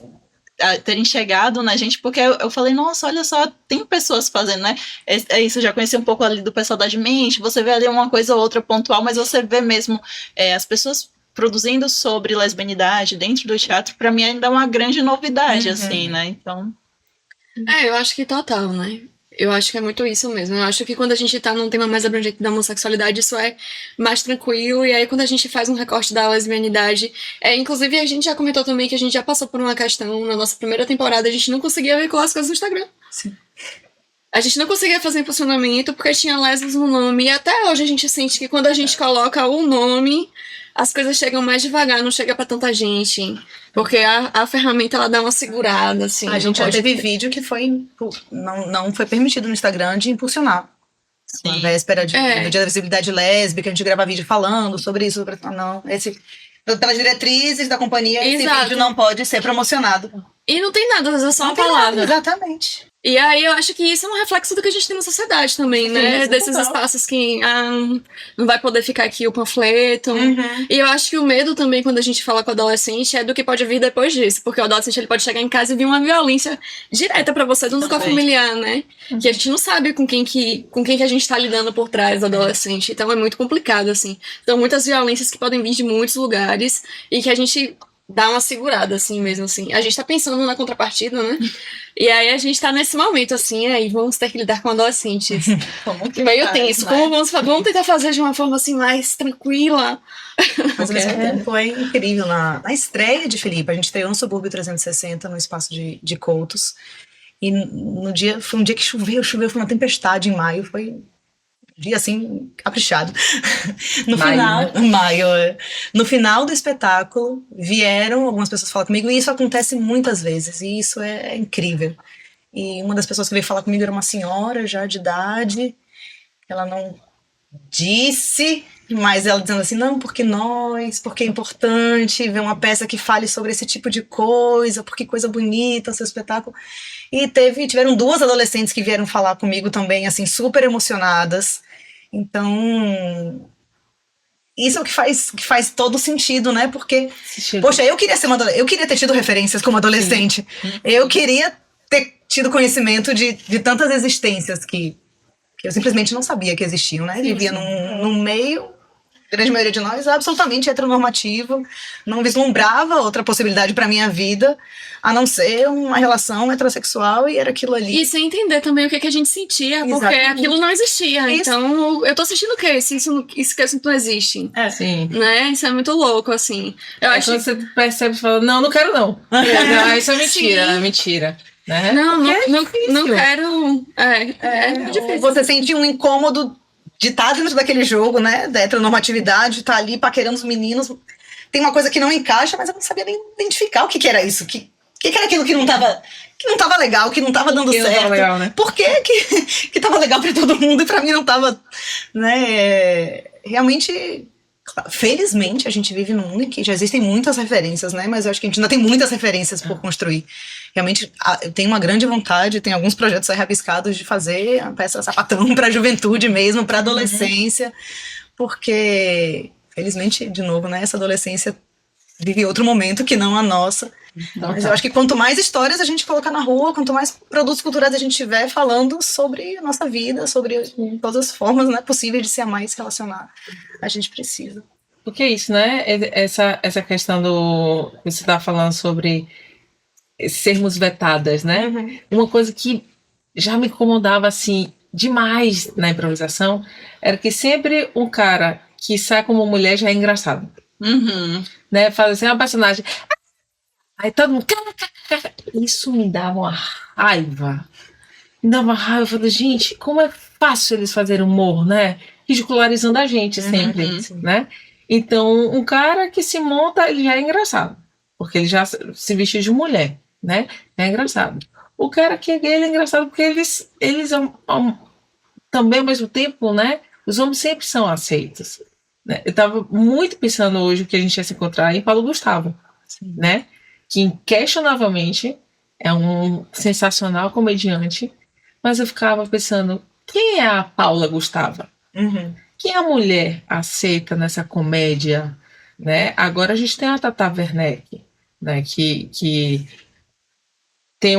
terem chegado na gente, porque eu falei, nossa, olha só, tem pessoas fazendo, né? É isso, eu já conheci um pouco ali do pessoal da Mente, você vê ali uma coisa ou outra pontual, mas você vê mesmo as pessoas produzindo sobre lesbianidade dentro do teatro, para mim ainda é uma grande novidade, assim, né? Então... eu acho que total, né? Eu acho que é muito isso mesmo. Eu acho que quando a gente tá num tema mais abrangente da homossexualidade, isso é mais tranquilo. E aí, quando a gente faz um recorte da lesbianidade... inclusive, a gente já comentou também que a gente já passou por uma questão na nossa primeira temporada. A gente não conseguia vincular as coisas no Instagram. Sim. A gente não conseguia fazer impulsionamento porque tinha lesbos no nome. E até hoje a gente sente que quando a gente coloca o nome, as coisas chegam mais devagar, não chega pra tanta gente. Porque a ferramenta, ela dá uma segurada, assim. A gente já não pode teve vídeo que não foi permitido no Instagram de impulsionar. Na véspera do Dia da Visibilidade Lésbica, a gente grava vídeo falando sobre isso. Não, pelas diretrizes da companhia, esse Exato. vídeo não pode ser promocionado. E não tem nada, às vezes é só uma Não tem nada, palavra. exatamente. E aí eu acho que isso é um reflexo do que a gente tem na sociedade também, né? Sim, Desses total. espaços que não vai poder ficar aqui o panfleto. Uhum. E eu acho que o medo também, quando a gente fala com o adolescente, é do que pode vir depois disso. Porque o adolescente ele pode chegar em casa e vir uma violência direta pra você do núcleo Também. familiar, né? Que a gente não sabe com quem que a gente tá lidando por trás do adolescente. Então é muito complicado, assim. Então muitas violências que podem vir de muitos lugares e que a gente dá uma segurada, assim mesmo, assim. A gente tá pensando na contrapartida, né? E aí a gente tá nesse momento, assim, aí vamos ter que lidar com adolescentes. Meio tenso. Como vamos tentar fazer de uma forma, assim, mais tranquila. Mas ao mesmo tempo é incrível. Na estreia de Felipe, a gente estreou no Subúrbio 360, no espaço de Coutos. E foi um dia que choveu, foi uma tempestade em maio, foi um dia assim, caprichado. No final do espetáculo, vieram algumas pessoas falar comigo, e isso acontece muitas vezes, e isso é incrível. E uma das pessoas que veio falar comigo era uma senhora já de idade, ela não disse, mas ela dizendo assim, não, porque é importante ver uma peça que fale sobre esse tipo de coisa, porque coisa bonita, seu espetáculo. E tiveram 2 adolescentes que vieram falar comigo também, assim, super emocionadas. Então, isso é o que faz todo sentido, né? Porque, poxa, eu queria ter tido referências como adolescente. Eu queria ter tido conhecimento de tantas existências que eu simplesmente não sabia que existiam, né? Vivia num meio, a grande maioria de nós, absolutamente heteronormativo, não vislumbrava outra possibilidade para minha vida, a não ser uma relação heterossexual, e era aquilo ali. E sem entender também o que a gente sentia, porque Exatamente. aquilo não existia. Isso. Então, eu tô assistindo o quê? Se isso não existe. Sim. Né? Isso é muito louco, assim. Eu Aí acho quando você percebe e fala, não quero não. Não, isso é mentira, Sim. é mentira. Né? Não quero. É difícil. Você sente um incômodo de estar dentro daquele jogo, né? Da heteronormatividade, de estar ali paquerando os meninos. Tem uma coisa que não encaixa, mas eu não sabia nem identificar o que era isso. Que era aquilo que não tava legal, que não tava dando Que não certo. tava legal, né? Por que tava legal pra todo mundo e pra mim não tava, né? Realmente, felizmente, a gente vive num mundo em que já existem muitas referências, né? Mas eu acho que a gente ainda tem muitas referências por construir. Realmente, eu tenho uma grande vontade, tem alguns projetos aí rabiscados de fazer a peça sapatão pra juventude mesmo, pra adolescência, porque, felizmente, de novo, né? Essa adolescência vive outro momento que não a nossa. Mas eu acho que quanto mais histórias a gente colocar na rua, quanto mais produtos culturais a gente tiver falando sobre a nossa vida, sobre todas as formas, né, possíveis de se amar e se relacionar, a gente precisa. Porque é isso, né? Essa questão do... Você estava falando sobre sermos vetadas, né? Uhum. Uma coisa que já me incomodava, assim, demais na improvisação, era que sempre um cara que sai como mulher já é engraçado. Uhum. Né? Faz assim, uma personagem... Aí todo mundo... Isso me dava uma raiva. Me dava uma raiva. Eu falei, gente, como é fácil eles fazerem humor, né? Ridicularizando a gente sempre, né? Então, um cara que se monta, ele já é engraçado. Porque ele já se vestiu de mulher, né? É engraçado. O cara que é gay, ele é engraçado porque eles também, ao mesmo tempo, né? Os homens sempre são aceitos. Né? Eu estava muito pensando hoje que a gente ia se encontrar em Paulo Gustavo, né? Que inquestionavelmente é um sensacional comediante, mas eu ficava pensando, quem é a Paula Gustavo? Uhum. Quem a mulher aceita nessa comédia, né? Agora a gente tem a Tata Werneck, né? Que tem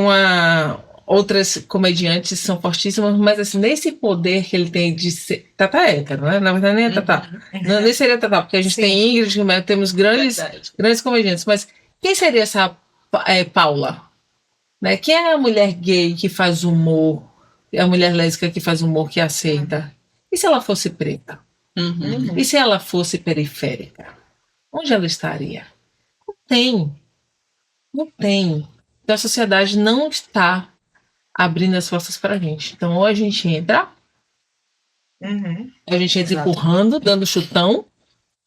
outras comediantes são fortíssimas, mas assim, nesse poder que ele tem de ser... Tata é hétero, né? Na verdade nem é Tata. Não, nem seria Tata, porque a gente tem Ingrid, temos grandes comediantes, mas quem seria essa Paula? Né? Quem é a mulher gay que faz humor? A mulher lésbica que faz humor, que aceita? E se ela fosse preta? Uhum. E se ela fosse periférica? Onde ela estaria? Não tem. Então a sociedade não está abrindo as portas pra gente. Então, ou a gente entra, a gente entra Exato. empurrando, dando chutão,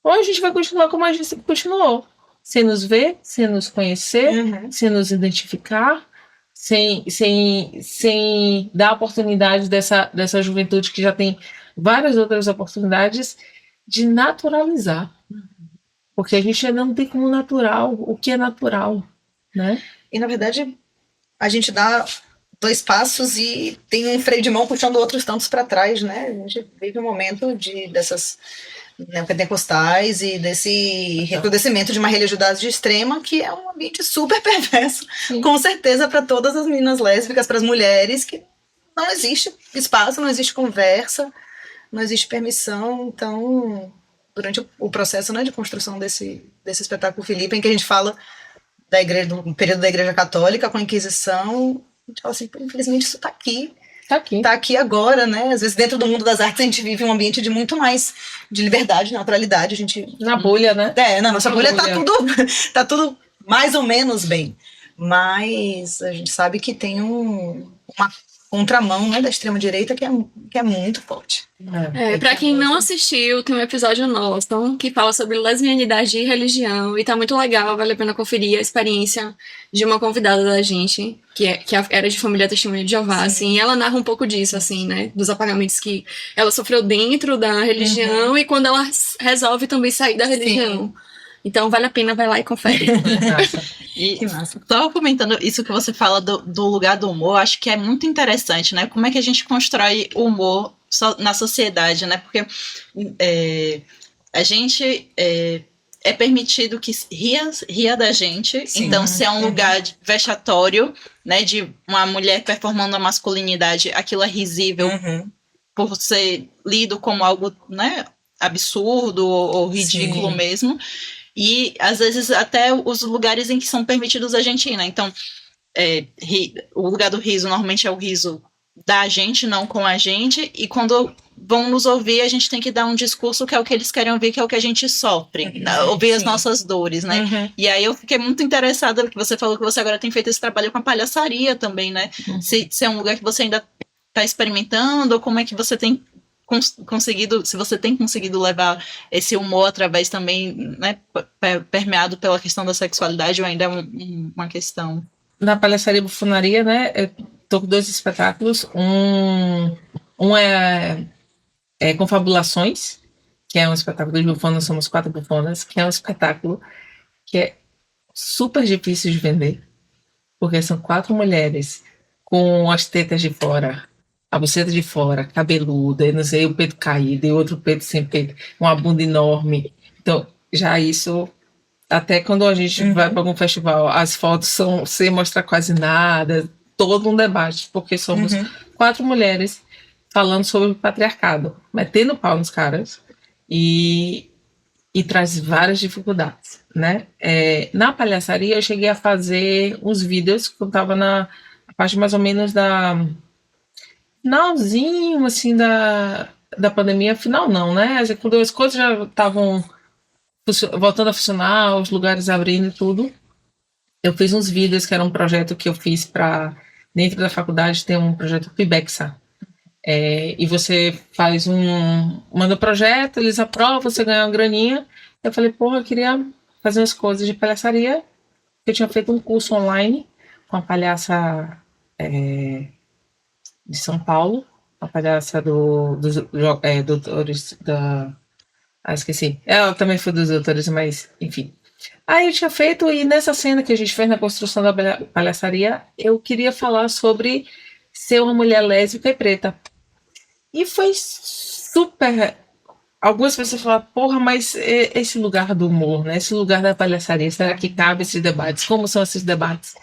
ou a gente vai continuar como a gente sempre continuou. Sem nos ver, sem nos conhecer, sem nos identificar, sem dar oportunidade dessa juventude que já tem várias outras oportunidades de naturalizar. Porque a gente ainda não tem como natural o que é natural, né? E, na verdade, a gente dá 2 passos e tem um freio de mão puxando outros tantos para trás, né? A gente vive um momento dessas neopentecostais e desse recrudescimento de uma religiosidade extrema, que é um ambiente super perverso, Sim. com certeza, para todas as meninas lésbicas, para as mulheres, que não existe espaço, não existe conversa, não existe permissão. Então, durante o processo, né, de construção desse espetáculo Filipe, em que a gente fala da igreja, do período da Igreja Católica com a Inquisição, a gente fala assim, infelizmente isso está aqui. Tá aqui agora, né? Às vezes dentro do mundo das artes a gente vive um ambiente de muito mais de liberdade, naturalidade, a gente... Na bolha, né? Na nossa bolha tá tudo mais ou menos bem. Mas a gente sabe que tem uma contramão, né, da extrema-direita que é muito forte. Pra quem não assistiu, tem um episódio nosso que fala sobre lesbianidade e religião, e tá muito legal, vale a pena conferir a experiência de uma convidada da gente, que era de família Testemunha de Jeová, assim, e ela narra um pouco disso, assim, né, dos apagamentos que ela sofreu dentro da religião e quando ela resolve também sair da religião. Então vale a pena, vai lá e confere. E Que massa. só comentando isso que você fala do lugar do humor, acho que é muito interessante, né? Como é que a gente constrói o humor na sociedade, né? Porque a gente é permitido que ria da gente. Sim. Então, se é um lugar vexatório, né? De uma mulher performando a masculinidade, aquilo é risível por ser lido como algo, né, absurdo ou ridículo mesmo. E, às vezes, até os lugares em que são permitidos a gente ir, né? Então, o lugar do riso normalmente é o riso da gente, não com a gente. E quando vão nos ouvir, a gente tem que dar um discurso que é o que eles querem ouvir, que é o que a gente sofre. Ouvir as nossas dores, né? E aí eu fiquei muito interessada, porque você falou que você agora tem feito esse trabalho com a palhaçaria também, né? Se é um lugar que você ainda está experimentando, ou como é que você tem conseguido, se você tem conseguido levar esse humor através também, né, permeado pela questão da sexualidade, ou ainda é uma questão? Na Palhaçaria Bufonaria, né, eu tô com 2 espetáculos, um é Confabulações, que é um espetáculo de bufonas, somos 4 bufonas, que é um espetáculo que é super difícil de vender, porque são 4 mulheres com as tetas de fora, a buceta de fora, cabeluda, e não sei, o peito caído, e outro peito sem peito, uma bunda enorme. Então, já isso, até quando a gente vai para algum festival, as fotos são sem mostrar quase nada, todo um debate, porque somos 4 mulheres falando sobre o patriarcado, metendo pau nos caras, e traz várias dificuldades, né? Na palhaçaria, eu cheguei a fazer uns vídeos que eu estava na parte mais ou menos finalzinho, assim, da pandemia. Final não, né? Quando as coisas já estavam voltando a funcionar, os lugares abrindo e tudo, eu fiz uns vídeos que era um projeto que eu fiz para dentro da faculdade, tem um projeto Pibexa. E você manda um projeto, eles aprovam, você ganha uma graninha. Eu falei, porra, eu queria fazer umas coisas de palhaçaria. Eu tinha feito um curso online com a palhaça de São Paulo, a palhaça dos doutores da... esqueci. Ela também foi dos doutores, mas enfim. Aí eu tinha feito, e nessa cena que a gente fez na construção da palhaçaria, eu queria falar sobre ser uma mulher lésbica e preta. E foi super... Algumas pessoas falam, porra, mas esse lugar do humor, né? Esse lugar da palhaçaria, será que cabe esses debates? Como são esses debates?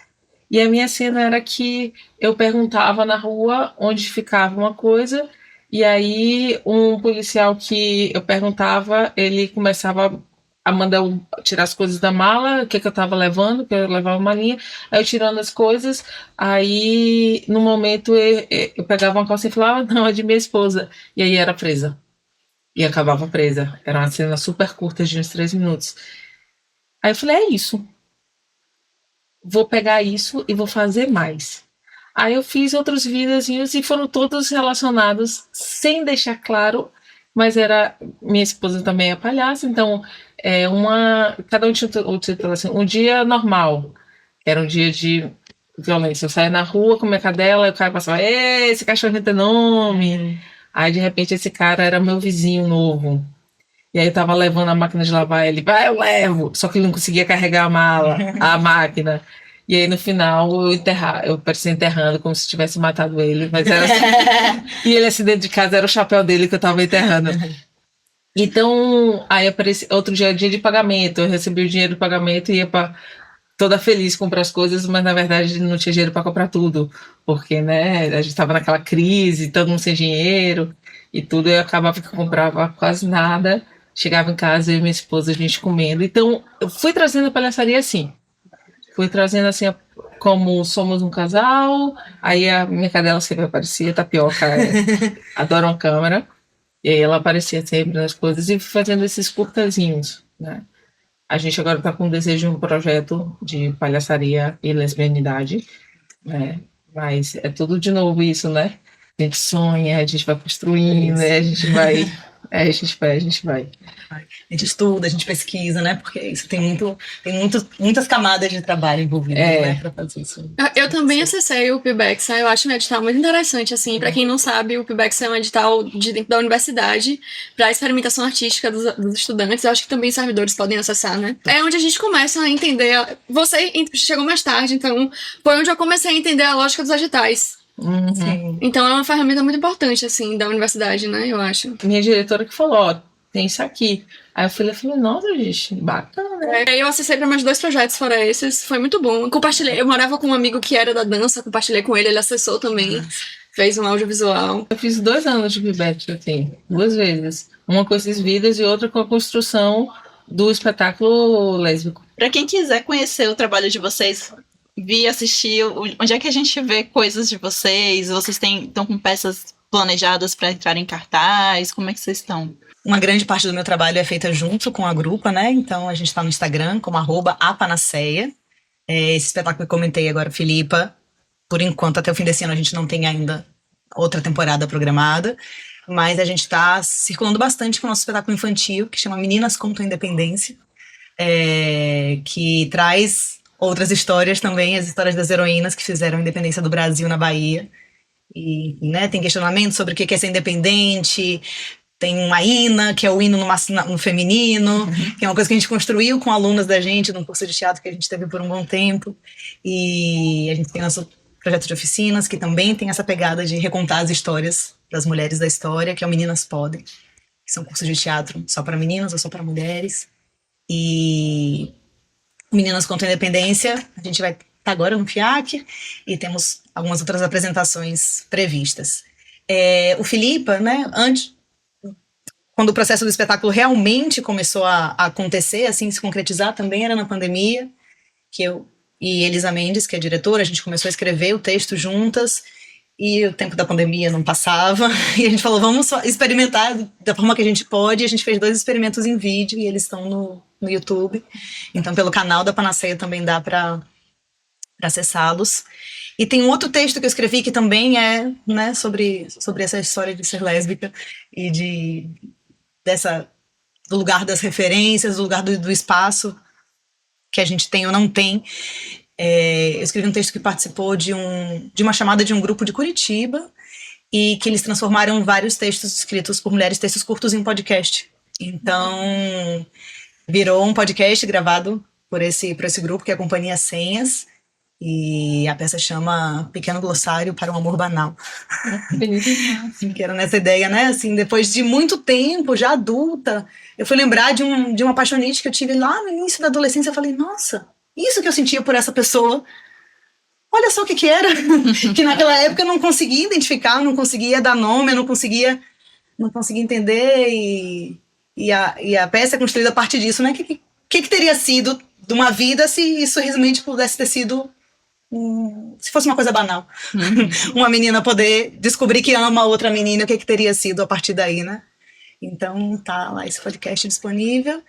E a minha cena era que eu perguntava na rua onde ficava uma coisa, e aí um policial que eu perguntava, ele começava a mandar tirar as coisas da mala, o que eu estava levando, que eu levava uma linha, aí eu tirando as coisas, aí no momento eu pegava uma calça e falava, não, é de minha esposa, e aí era presa. E acabava presa. Era uma cena super curta, de uns 3 minutos. Aí eu falei, é isso. Vou pegar isso e vou fazer mais. Aí eu fiz outros videozinhos e foram todos relacionados, sem deixar claro, mas era... Minha esposa também é palhaça, então cada um tinha o título assim, um dia normal, era um dia de violência. Eu saía na rua com minha cadela e o cara passava, esse cachorro tem nome. Aí, de repente, esse cara era meu vizinho novo. E aí eu tava levando a máquina de lavar, ele, vai, eu levo. Só que ele não conseguia carregar a máquina. E aí, no final, eu parecia enterrando, como se tivesse matado ele. Mas era assim. E ele, assim, dentro de casa, era o chapéu dele que eu tava enterrando. Então, aí apareceu outro dia, dia de pagamento. Eu recebi o dinheiro do pagamento e ia toda feliz comprar as coisas, mas na verdade não tinha dinheiro para comprar tudo, porque, né, a gente estava naquela crise, todo mundo sem dinheiro e tudo, eu acabava que eu comprava quase nada, chegava em casa eu e minha esposa, a gente comendo. Então, eu fui trazendo a palhaçaria assim, fui trazendo assim, como somos um casal, aí a minha cadela sempre aparecia, Tapioca, adora uma câmera, e aí ela aparecia sempre nas coisas e fazendo esses curtazinhos, né. A gente agora está com o desejo de um projeto de palhaçaria e lesbianidade, né? Mas é tudo de novo isso, né? A gente sonha, a gente vai construindo, né? A gente vai. A gente estuda, a gente pesquisa, né? Porque isso muitas camadas de trabalho envolvidas, né? Pra fazer isso. Eu também acessei o PBEX, eu acho um edital muito interessante, assim, pra quem não sabe, o PBEX é um edital dentro da universidade pra experimentação artística dos estudantes, eu acho que também servidores podem acessar, né? É onde a gente começa a entender, você chegou mais tarde, então foi onde eu comecei a entender a lógica dos editais. Uhum. Então é uma ferramenta muito importante, assim, da universidade, né, eu acho. Minha diretora que falou, ó, tem isso aqui. Aí eu falei, nossa, gente, bacana, né? Eu acessei para mais 2 projetos fora esses, foi muito bom. Compartilhei, eu morava com um amigo que era da dança, compartilhei com ele, ele acessou também, fez um audiovisual. Eu fiz 2 anos de pibete, assim, 2 vezes. Uma com esses vídeos e outra com a construção do espetáculo lésbico. Para quem quiser conhecer o trabalho de vocês, vir assistir, onde é que a gente vê coisas de vocês? Vocês estão com peças planejadas para entrar em cartaz? Como é que vocês estão? Uma grande parte do meu trabalho é feita junto com a Grupa, né? Então a gente está no Instagram como @apanaceia. Esse espetáculo que eu comentei agora, Filipa, por enquanto, até o fim desse ano, a gente não tem ainda outra temporada programada, mas a gente está circulando bastante com o nosso espetáculo infantil, que chama Meninas Contam Independência, que traz outras histórias também, as histórias das heroínas que fizeram a independência do Brasil na Bahia. E, né, tem questionamento sobre o que é ser independente. Tem uma hina, que é o hino no feminino, que é uma coisa que a gente construiu com alunas da gente num curso de teatro que a gente teve por um bom tempo. E a gente tem nosso projeto de oficinas, que também tem essa pegada de recontar as histórias das mulheres da história, que é o Meninas Podem, que são cursos de teatro só para meninas ou só para mulheres. E Meninas Contam Independência, a gente vai estar agora no FIAC, e temos algumas outras apresentações previstas. O Filipa, né, quando o processo do espetáculo realmente começou a acontecer, assim, se concretizar, também era na pandemia, que eu e Elisa Mendes, que é a diretora, a gente começou a escrever o texto juntas, e o tempo da pandemia não passava, e a gente falou, vamos só experimentar da forma que a gente pode, e a gente fez 2 experimentos em vídeo, e eles estão no YouTube, então pelo canal da Panaceia também dá para acessá-los. E tem um outro texto que eu escrevi que também é, né, sobre essa história de ser lésbica, e do lugar das referências, do lugar do espaço que a gente tem ou não tem. Eu escrevi um texto que participou de uma chamada de um grupo de Curitiba, e que eles transformaram vários textos escritos por mulheres, textos curtos, em podcast. Então, virou um podcast gravado por esse grupo, que é a Companhia Senhas, e a peça chama Pequeno Glossário para um Amor Banal. Que era nessa ideia, né? Assim, depois de muito tempo, já adulta, eu fui lembrar de uma apaixonite que eu tive lá no início da adolescência. Eu falei, nossa, isso que eu sentia por essa pessoa, olha só o que era. Que naquela época eu não conseguia identificar, não conseguia dar nome, eu não conseguia entender, e a peça é construída a partir disso, né? Que teria sido de uma vida se isso realmente pudesse ter sido, se fosse uma coisa banal. Uma menina poder descobrir que ama outra menina, o que teria sido a partir daí, né? Então tá lá esse podcast disponível,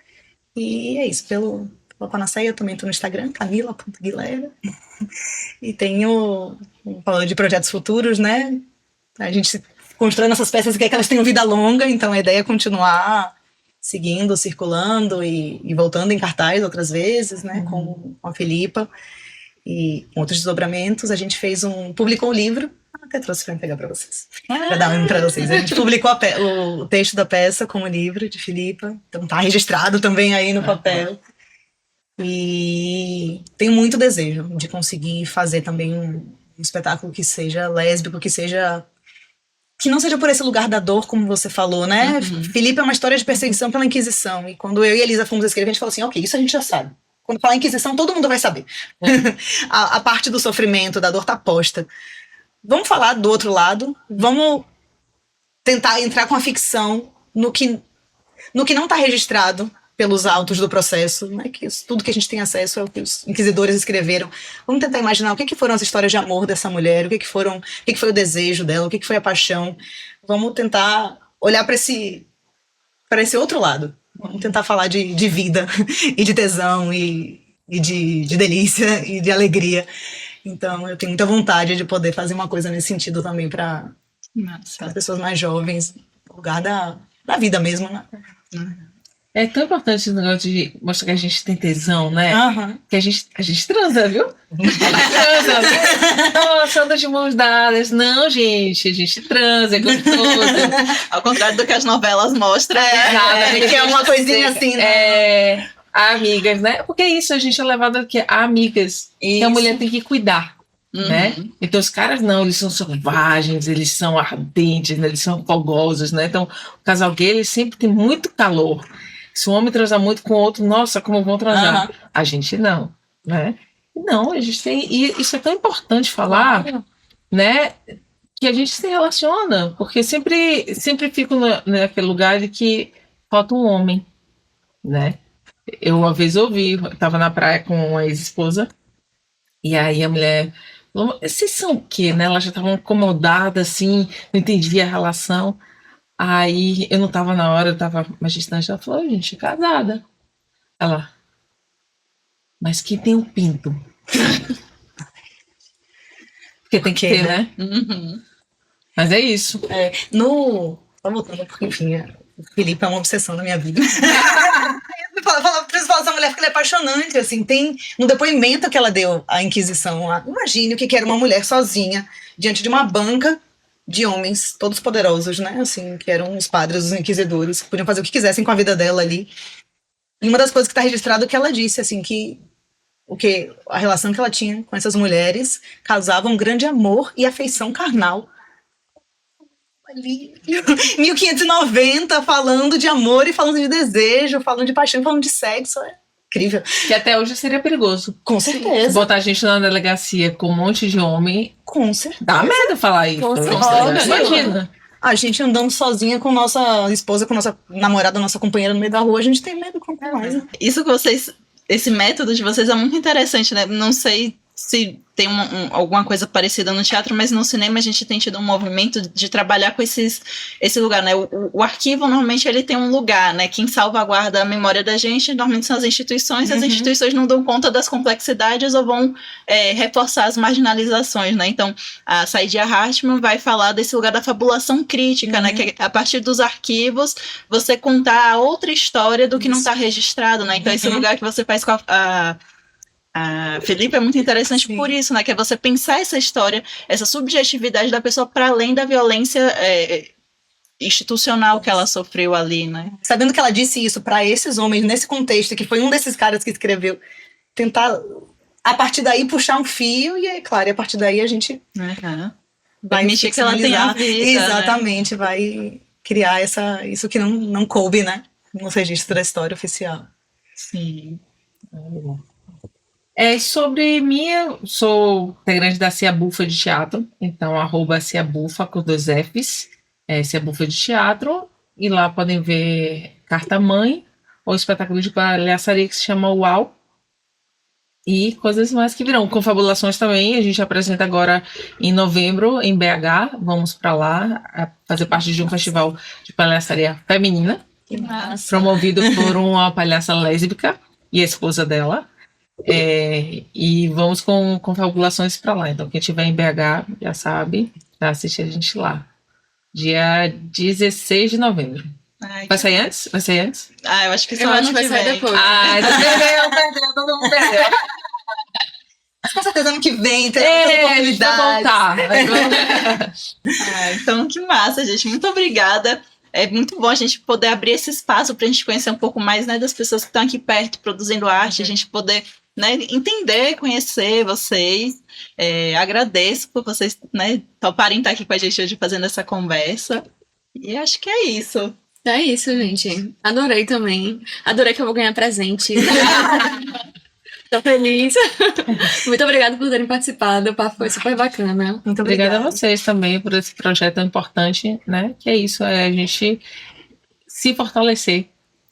e é isso, pelo Lopanaceia, também tô no Instagram, camila.guilera. E tenho, falando de projetos futuros, né? A gente constrói essas peças e quer que elas tenham vida longa, então a ideia é continuar seguindo, circulando e voltando em cartaz outras vezes, né? Com a Filipa e com outros desdobramentos. A gente publicou um livro, até trouxe para pegar para vocês, para dar um para vocês. A gente publicou o texto da peça como livro de Filipa, então tá registrado também aí no papel. E tenho muito desejo de conseguir fazer também um espetáculo que seja lésbico, que não seja por esse lugar da dor, como você falou, né? Filipa é uma história de perseguição pela Inquisição, e quando eu e a Elisa fomos escrever, a gente falou assim, ok, isso a gente já sabe. Quando falar Inquisição, todo mundo vai saber. A parte do sofrimento, da dor tá posta. Vamos falar do outro lado, vamos tentar entrar com a ficção no que não está registrado pelos autos do processo, né? Tudo que a gente tem acesso é o que os inquisidores escreveram. Vamos tentar imaginar o que foram as histórias de amor dessa mulher, o que foi o desejo dela, o que foi a paixão. Vamos tentar olhar para esse outro lado. Vamos tentar falar de vida e de tesão e de delícia e de alegria. Então, eu tenho muita vontade de poder fazer uma coisa nesse sentido também para as pessoas mais jovens, no lugar da vida mesmo, né? É tão importante esse negócio de mostrar que a gente tem tesão, né? Que a gente transa, viu? A gente transa. Nossa, anda de mãos dadas. Não, gente, a gente transa, é gostoso. Ao contrário do que as novelas mostram. Que é uma coisinha assim, né? Amigas, né? Porque é isso, a gente é levado aqui a amigas. Que a mulher tem que cuidar, né? Então os caras não, eles são selvagens, eles são ardentes, né? Eles são fogosos, né? Então o casal gay, ele sempre tem muito calor. Se o homem transar muito com o outro, nossa, como vão transar. A gente não, né? Não, a gente tem... E isso é tão importante falar, né? Que a gente se relaciona. Porque sempre fico naquele lugar de que falta um homem, né? Eu uma vez estava na praia com uma ex-esposa, e aí a mulher falou, vocês são o quê, né? Ela já estava incomodada, assim, não entendia a relação. Aí eu não estava na hora, eu estava mais distante. Ela falou, gente, é casada. Ela, mas quem tem um pinto? Porque tem que ter, né? Mas é isso. Só voltando, porque enfim, o Filipe é uma obsessão na minha vida. Preciso falar dessa mulher porque ela é apaixonante, assim, tem no depoimento que ela deu à Inquisição lá, imagine o que era uma mulher sozinha diante de uma banca de homens todos poderosos, né, assim, que eram os padres, os inquisidores, que podiam fazer o que quisessem com a vida dela ali. E uma das coisas que está registrado é que ela disse, assim, que a relação que ela tinha com essas mulheres causava um grande amor e afeição carnal. Ali, 1590, falando de amor e falando de desejo, falando de paixão, falando de sexo, é incrível. Que até hoje seria perigoso. Com certeza. Botar a gente na delegacia com um monte de homem. Com certeza. Dá medo falar isso. Com certeza. Imagina. A gente andando sozinha com nossa esposa, com nossa namorada, nossa companheira no meio da rua, a gente tem medo com mais. Isso que esse método de vocês é muito interessante, né? Não sei se tem alguma coisa parecida no teatro, mas no cinema a gente tem tido um movimento de trabalhar com esse lugar, né? O arquivo, normalmente, ele tem um lugar, né? Quem salvaguarda a memória da gente, normalmente são as instituições não dão conta das complexidades ou vão reforçar as marginalizações, né? Então, a Saidiya Hartman vai falar desse lugar da fabulação crítica, né? Que a partir dos arquivos, você contar a outra história do que não está registrado, né? Então, esse lugar que você faz com a Filipa é muito interessante por isso, né? Que é você pensar essa história, essa subjetividade da pessoa para além da violência institucional que ela sofreu ali, né? Sabendo que ela disse isso para esses homens nesse contexto, que foi um desses caras que escreveu, tentar a partir daí puxar um fio e, claro, a partir daí a gente vai permitir que ela tenha vida, exatamente, né? Vai criar isso que não coube, né? No registro da história oficial. Sim. Sobre mim, eu sou integrante da Ciabufa de Teatro, então @Ciabufa com 2 Fs, Ciabufa de Teatro, e lá podem ver Carta Mãe, ou espetáculo de palhaçaria que se chama UAU, e coisas mais que virão. Confabulações também, a gente apresenta agora em novembro em BH, vamos para lá fazer parte de um festival de palhaçaria feminina, Que massa. promovido por uma palhaça lésbica. e a esposa dela. E vamos com confabulações para lá. Então, quem estiver em BH já sabe, já assiste a gente lá. Dia 16 de novembro. Ai, Vai sair antes? Vai sair antes? eu acho que só Eu acho ano que vai que sair vem. depois. Perdeu, todo mundo perdeu. Mas com certeza ano que vem tem A gente vai voltar. Então, que massa, gente. Muito obrigada. É muito bom a gente poder abrir esse espaço para a gente conhecer um pouco mais, né, das pessoas que estão aqui perto produzindo arte, a gente poder, né, entender, conhecer vocês. Agradeço por vocês, né, toparem estar aqui com a gente hoje fazendo essa conversa. E acho que é isso. É isso, gente. Adorei também. Adorei que eu vou ganhar presente. Tô feliz. Muito obrigada por terem participado. O papo foi super bacana. Muito Obrigada a vocês também por esse projeto tão importante, né? Que é isso, a gente se fortalecer,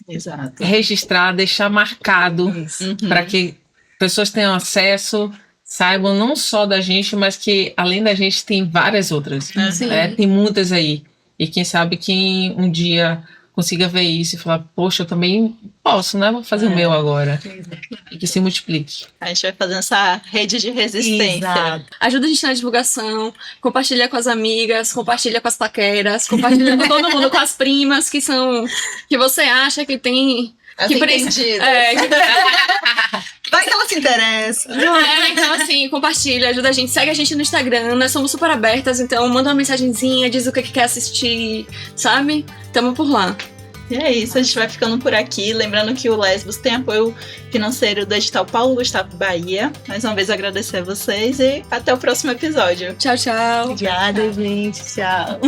Exato. registrar, deixar marcado Isso. para que pessoas tenham acesso, saibam não só da gente, mas que além da gente tem várias outras. Sim. Né? Tem muitas aí. E quem sabe quem um dia consiga ver isso e falar, poxa, eu também posso, né? Vou fazer o meu agora. E que se multiplique. A gente vai fazendo essa rede de resistência. Exato. Ajuda a gente na divulgação, compartilha com as amigas, compartilha com as paqueras, compartilha com todo mundo, com as primas que você acha que tem. Que Entendido. Vai que ela se interessa. Então assim, compartilha, ajuda a gente, segue a gente no Instagram, nós somos super abertas, então manda uma mensagenzinha, diz o que quer assistir, sabe? Tamo por lá. E é isso, a gente vai ficando por aqui. Lembrando que o Lesbos tem apoio financeiro do edital Paulo Gustavo Bahia. Mais uma vez agradecer a vocês e até o próximo episódio. Tchau, tchau. Obrigada, gente. Tchau.